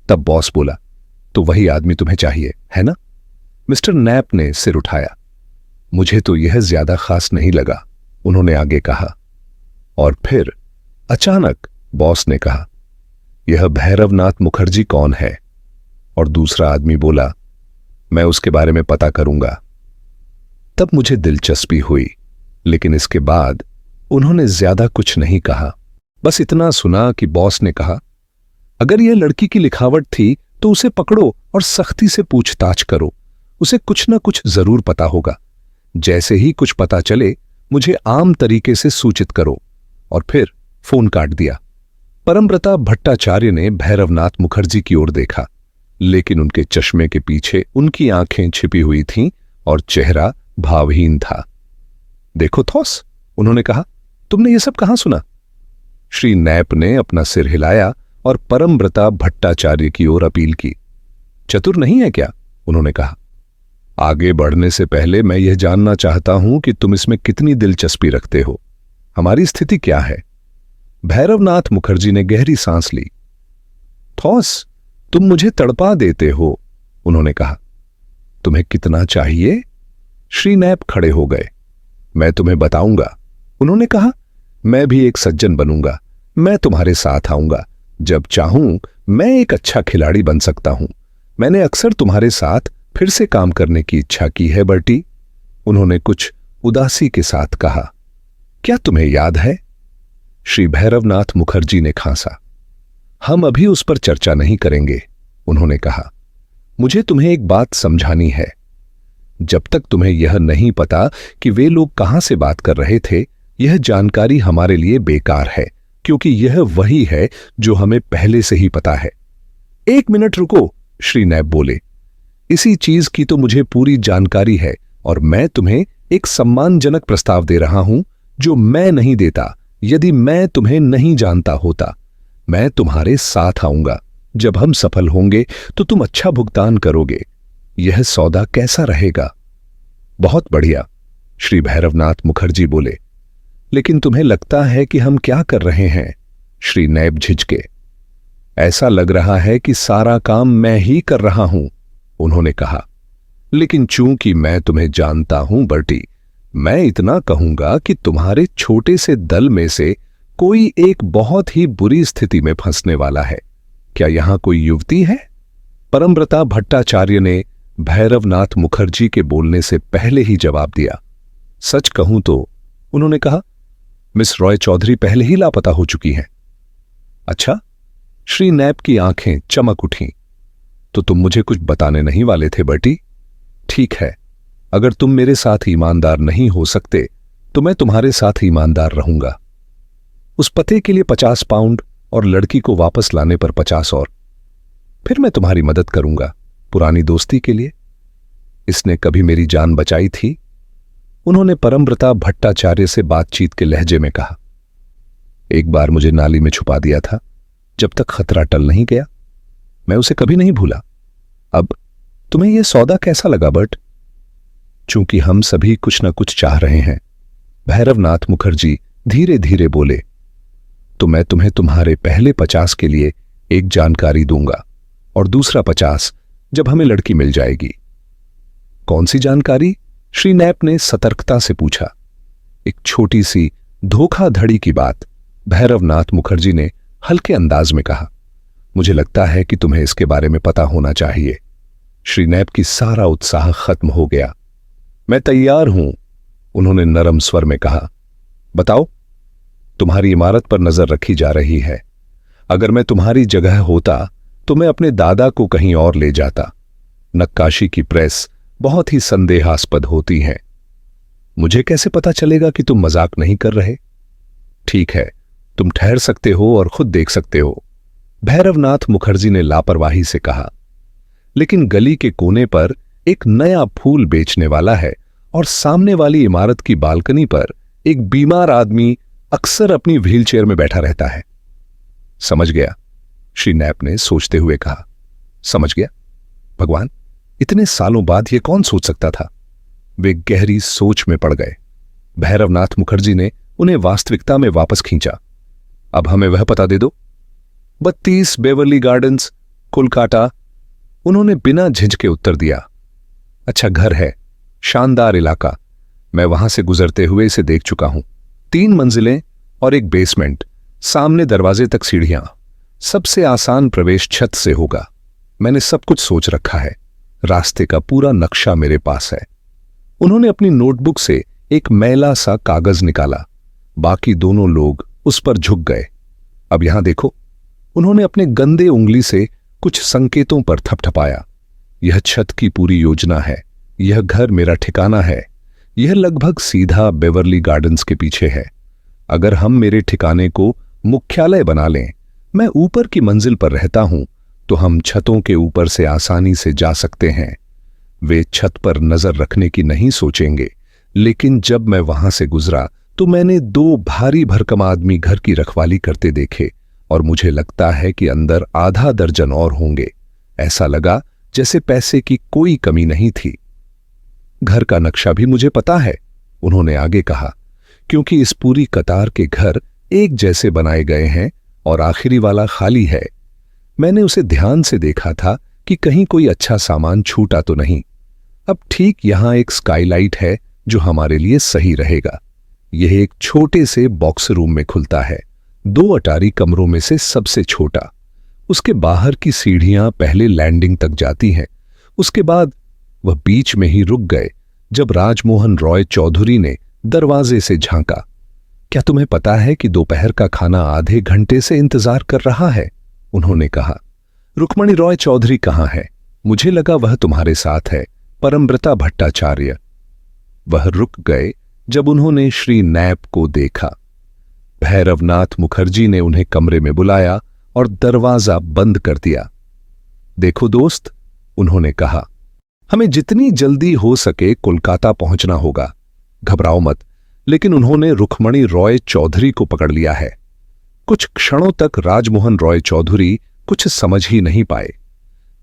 तब बॉस बोला, तो वही आदमी तुम्हें चाहिए, है ना? मिस्टर नैप ने सिर उठाया। मुझे तो यह ज्यादा खास नहीं लगा, उन्होंने आगे कहा। और फिर अचानक बॉस ने कहा, यह भैरवनाथ मुखर्जी कौन है? और दूसरा आदमी बोला, मैं उसके बारे में पता करूंगा। तब मुझे दिलचस्पी हुई, लेकिन इसके बाद उन्होंने ज्यादा कुछ नहीं कहा। बस इतना सुना कि बॉस ने कहा, अगर यह लड़की की लिखावट थी तो उसे पकड़ो और सख्ती से पूछताछ करो। उसे कुछ ना कुछ जरूर पता होगा। जैसे ही कुछ पता चले मुझे आम तरीके से सूचित करो। और फिर फोन काट दिया। परमव्रता भट्टाचार्य ने भैरवनाथ मुखर्जी की ओर देखा, लेकिन उनके चश्मे के पीछे उनकी आंखें छिपी हुई थीं और चेहरा भावहीन था। देखो थॉस, उन्होंने कहा, तुमने ये सब कहां सुना? श्री नैप ने अपना सिर हिलाया और परमव्रता भट्टाचार्य की ओर अपील की। चतुर नहीं है क्या? उन्होंने कहा। आगे बढ़ने से पहले मैं यह जानना चाहता हूं कि तुम इसमें कितनी दिलचस्पी रखते हो। हमारी स्थिति क्या है? भैरवनाथ मुखर्जी ने गहरी सांस ली। थॉस, तुम मुझे तड़पा देते हो, उन्होंने कहा। तुम्हें कितना चाहिए? श्री नैप खड़े हो गए। मैं तुम्हें बताऊंगा, उन्होंने कहा। मैं भी एक सज्जन बनूंगा। मैं तुम्हारे साथ आऊंगा। जब चाहूं मैं एक अच्छा खिलाड़ी बन सकता हूं। मैंने अक्सर तुम्हारे साथ फिर से काम करने की इच्छा की है, बर्टी, उन्होंने कुछ उदासी के साथ कहा। क्या तुम्हें याद है? श्री भैरवनाथ मुखर्जी ने खांसा। हम अभी उस पर चर्चा नहीं करेंगे, उन्होंने कहा। मुझे तुम्हें एक बात समझानी है। जब तक तुम्हें यह नहीं पता कि वे लोग कहां से बात कर रहे थे, यह जानकारी हमारे लिए बेकार है, क्योंकि यह वही है जो हमें पहले से ही पता है। एक मिनट रुको, श्री नैप बोले। इसी चीज की तो मुझे पूरी जानकारी है और मैं तुम्हें एक सम्मानजनक प्रस्ताव दे रहा हूं जो मैं नहीं देता यदि मैं तुम्हें नहीं जानता होता। मैं तुम्हारे साथ आऊंगा। जब हम सफल होंगे तो तुम अच्छा भुगतान करोगे। यह सौदा कैसा रहेगा? बहुत बढ़िया, श्री भैरवनाथ मुखर्जी बोले। लेकिन तुम्हें लगता है कि हम क्या कर रहे हैं? श्री नैप झिझके। ऐसा लग रहा है कि सारा काम मैं ही कर रहा हूं, उन्होंने कहा। लेकिन चूंकि मैं तुम्हें जानता हूं, बर्टी, मैं इतना कहूंगा कि तुम्हारे छोटे से दल में से कोई एक बहुत ही बुरी स्थिति में फंसने वाला है। क्या यहां कोई युवती है? परमव्रता भट्टाचार्य ने भैरवनाथ मुखर्जी के बोलने से पहले ही जवाब दिया। सच कहूं तो, उन्होंने कहा, मिस रॉय चौधरी पहले ही लापता हो चुकी हैं। अच्छा? श्री नैप की आंखें चमक उठीं। तो तुम मुझे कुछ बताने नहीं वाले थे, बर्टी? ठीक है, अगर तुम मेरे साथ ईमानदार नहीं हो सकते तो मैं तुम्हारे साथ ईमानदार रहूंगा। उस पते के लिए 50 पाउंड और लड़की को वापस लाने पर 50 और। फिर मैं तुम्हारी मदद करूंगा, पुरानी दोस्ती के लिए। इसने कभी मेरी जान बचाई थी, उन्होंने परमव्रता भट्टाचार्य से बातचीत के लहजे में कहा। एक बार मुझे नाली में छुपा दिया था, जब तक खतरा टल नहीं गया। मैं उसे कभी नहीं भूला। अब तुम्हें यह सौदा कैसा लगा बट? चूंकि हम सभी कुछ न कुछ चाह रहे हैं, भैरवनाथ मुखर्जी धीरे धीरे बोले, तो मैं तुम्हें तुम्हारे पहले 50 के लिए एक जानकारी दूंगा और दूसरा 50 जब हमें लड़की मिल जाएगी। कौन सी जानकारी? श्री नैप ने सतर्कता से पूछा। एक छोटी सी धोखाधड़ी की बात, भैरवनाथ मुखर्जी ने हल्के अंदाज में कहा। मुझे लगता है कि तुम्हें इसके बारे में पता होना चाहिए। श्री नैप की सारा उत्साह खत्म हो गया। मैं तैयार हूं, उन्होंने नरम स्वर में कहा। बताओ। तुम्हारी इमारत पर नजर रखी जा रही है। अगर मैं तुम्हारी जगह होता तो मैं अपने दादा को कहीं और ले जाता। नक्काशी की प्रेस बहुत ही संदेहास्पद होती है। मुझे कैसे पता चलेगा कि तुम मजाक नहीं कर रहे? ठीक है, तुम ठहर सकते हो और खुद देख सकते हो, भैरवनाथ मुखर्जी ने लापरवाही से कहा। लेकिन गली के कोने पर एक नया फूल बेचने वाला है और सामने वाली इमारत की बालकनी पर एक बीमार आदमी अक्सर अपनी व्हीलचेयर में बैठा रहता है। समझ गया, श्री नैप ने सोचते हुए कहा। समझ गया? भगवान, इतने सालों बाद यह कौन सोच सकता था? वे गहरी सोच में पड़ गए। भैरवनाथ मुखर्जी ने उन्हें वास्तविकता में वापस खींचा। अब हमें वह पता दे दो। 32 बेवर्ली गार्डन्स, कोलकाता, उन्होंने बिना झिझके उत्तर दिया। अच्छा घर है, शानदार इलाका। मैं वहां से गुजरते हुए इसे देख चुका हूं। 3 मंजिलें और एक बेसमेंट, सामने दरवाजे तक सीढ़ियां। सबसे आसान प्रवेश छत से होगा। मैंने सब कुछ सोच रखा है। रास्ते का पूरा नक्शा मेरे पास है। उन्होंने अपनी नोटबुक से एक मैला सा कागज निकाला। बाकी दोनों लोग उस पर झुक गए। अब यहां देखो, उन्होंने अपने गंदे उंगली से कुछ संकेतों पर थपथपाया। यह छत की पूरी योजना है। यह घर मेरा ठिकाना है। यह लगभग सीधा बेवर्ली गार्डन्स के पीछे है। अगर हम मेरे ठिकाने को मुख्यालय बना लें, मैं ऊपर की मंजिल पर रहता हूं, तो हम छतों के ऊपर से आसानी से जा सकते हैं। वे छत पर नजर रखने की नहीं सोचेंगे, लेकिन जब मैं वहां से गुजरा तो मैंने 2 भारी भरकम आदमी घर की रखवाली करते देखे और मुझे लगता है कि अंदर आधा दर्जन और होंगे। ऐसा लगा जैसे पैसे की कोई कमी नहीं थी। घर का नक्शा भी मुझे पता है, उन्होंने आगे कहा, क्योंकि इस पूरी कतार के घर एक जैसे बनाए गए हैं और आखिरी वाला खाली है। मैंने उसे ध्यान से देखा था कि कहीं कोई अच्छा सामान छूटा तो नहीं। अब ठीक यहां एक स्काईलाइट है जो हमारे लिए सही रहेगा। यह एक छोटे से बॉक्स रूम में खुलता है, 2 अटारी कमरों में से सबसे छोटा। उसके बाहर की सीढ़ियां पहले लैंडिंग तक जाती हैं। उसके बाद वह बीच में ही रुक गए जब राजमोहन रॉय चौधरी ने दरवाजे से झांका। क्या तुम्हें पता है कि दोपहर का खाना आधे घंटे से इंतजार कर रहा है? उन्होंने कहा। रुक्मणी रॉय चौधरी कहां है? मुझे लगा वह तुम्हारे साथ है, परमव्रता भट्टाचार्य। वह रुक गए जब उन्होंने श्री नैप को देखा। भैरवनाथ मुखर्जी ने उन्हें कमरे में बुलाया और दरवाजा बंद कर दिया। देखो दोस्त, उन्होंने कहा, हमें जितनी जल्दी हो सके कोलकाता पहुंचना होगा। घबराओ मत। लेकिन उन्होंने रुक्मणी रॉय चौधरी को पकड़ लिया है। कुछ क्षणों तक राजमोहन रॉय चौधरी कुछ समझ ही नहीं पाए।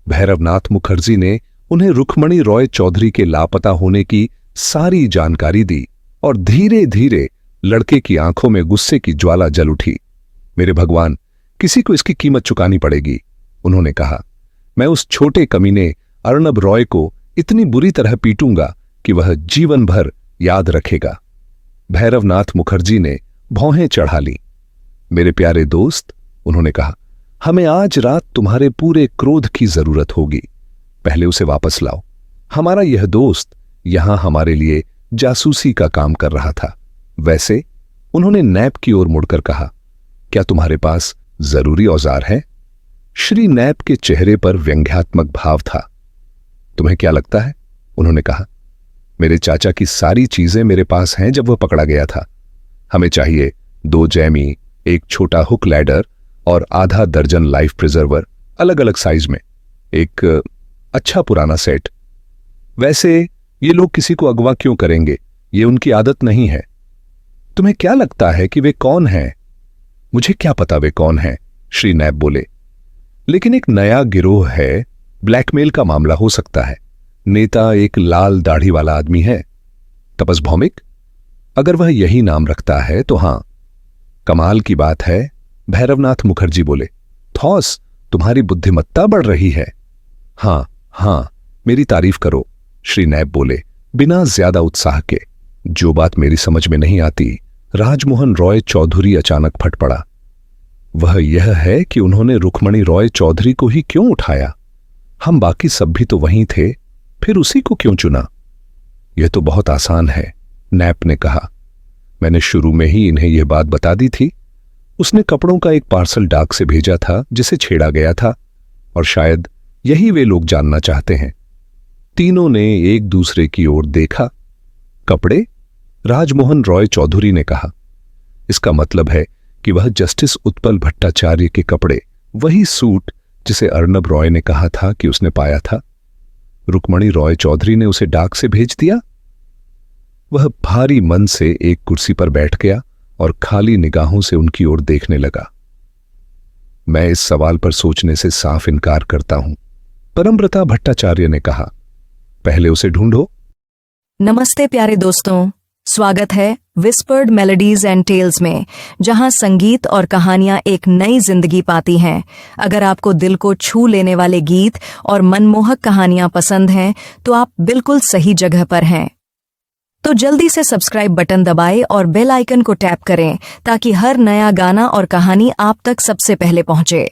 भैरवनाथ मुखर्जी ने उन्हें रुक्मणी रॉय चौधरी के लापता होने की सारी जानकारी दी और धीरे धीरे लड़के की आंखों में गुस्से की ज्वाला जल उठी। मेरे भगवान, किसी को इसकी कीमत चुकानी पड़ेगी, उन्होंने कहा। मैं उस छोटे कमीने अर्णब रॉय को इतनी बुरी तरह पीटूंगा कि वह जीवन भर याद रखेगा। भैरवनाथ मुखर्जी ने भौहें चढ़ा ली। मेरे प्यारे दोस्त, उन्होंने कहा, हमें आज रात तुम्हारे पूरे क्रोध की जरूरत होगी। पहले उसे वापस लाओ। हमारा यह दोस्त यहां हमारे लिए जासूसी का काम कर रहा था। वैसे, उन्होंने नैप की ओर मुड़कर कहा, क्या तुम्हारे पास जरूरी औजार है? श्री नैप के चेहरे पर व्यंग्यात्मक भाव था। तुम्हें क्या लगता है? उन्होंने कहा। मेरे चाचा की सारी चीजें मेरे पास हैं जब वह पकड़ा गया था। हमें चाहिए 2 जैमी, एक छोटा हुक लैडर और आधा दर्जन लाइफ प्रिजर्वर, अलग अलग साइज में। एक अच्छा पुराना सेट। वैसे ये लोग किसी को अगवा क्यों करेंगे? ये उनकी आदत नहीं है। तुम्हें क्या लगता है कि वे कौन हैं? मुझे क्या पता वे कौन है, श्री नैब बोले। लेकिन एक नया गिरोह है, ब्लैकमेल का मामला हो सकता है। नेता एक लाल दाढ़ी वाला आदमी है, तपस भौमिक। अगर वह यही नाम रखता है तो हां, कमाल की बात है, भैरवनाथ मुखर्जी बोले। थॉस, तुम्हारी बुद्धिमत्ता बढ़ रही है। हां हां, मेरी तारीफ करो, श्री नैब बोले, बिना ज्यादा उत्साह के। जो बात मेरी समझ में नहीं आती, राजमोहन रॉय चौधरी अचानक फट पड़ा। वह यह है कि उन्होंने रुक्मणी रॉय चौधरी को ही क्यों उठाया? हम बाकी सब भी तो वहीं थे, फिर उसी को क्यों चुना? यह तो बहुत आसान है, नैप ने कहा। मैंने शुरू में ही इन्हें यह बात बता दी थी। उसने कपड़ों का एक पार्सल डाक से भेजा था जिसे छेड़ा गया था, और शायद यही वे लोग जानना चाहते हैं। तीनों ने एक दूसरे की ओर देखा। कपड़े? राजमोहन रॉय चौधरी ने कहा। इसका मतलब है कि वह जस्टिस उत्पल भट्टाचार्य के कपड़े, वही सूट जिसे अर्नब रॉय ने कहा था कि उसने पाया था, रुक्मणी रॉय चौधरी ने उसे डाक से भेज दिया। वह भारी मन से एक कुर्सी पर बैठ गया और खाली निगाहों से उनकी ओर देखने लगा। मैं इस सवाल पर सोचने से साफ इनकार करता हूं, परमव्रता भट्टाचार्य ने कहा। पहले उसे ढूंढो। नमस्ते प्यारे दोस्तों, स्वागत है विस्पर्ड मेलोडीज एंड टेल्स में, जहां संगीत और कहानियां एक नई जिंदगी पाती हैं। अगर आपको दिल को छू लेने वाले गीत और मनमोहक कहानियां पसंद हैं, तो आप बिल्कुल सही जगह पर हैं। तो जल्दी से सब्सक्राइब बटन दबाएं और बेल आइकन को टैप करें ताकि हर नया गाना और कहानी आप तक सबसे पहले पहुंचे।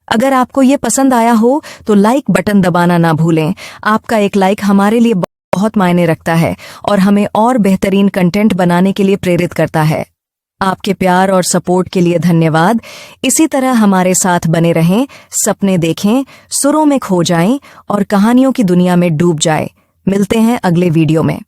अगर आपको ये पसंद आया हो तो लाइक बटन दबाना ना भूलें। आपका एक लाइक हमारे लिए बहुत मायने रखता है और हमें और बेहतरीन कंटेंट बनाने के लिए प्रेरित करता है। आपके प्यार और सपोर्ट के लिए धन्यवाद। इसी तरह हमारे साथ बने रहें, सपने देखें, सुरों में खो जाएं और कहानियों की दुनिया में डूब जाएं। मिलते हैं अगले वीडियो में।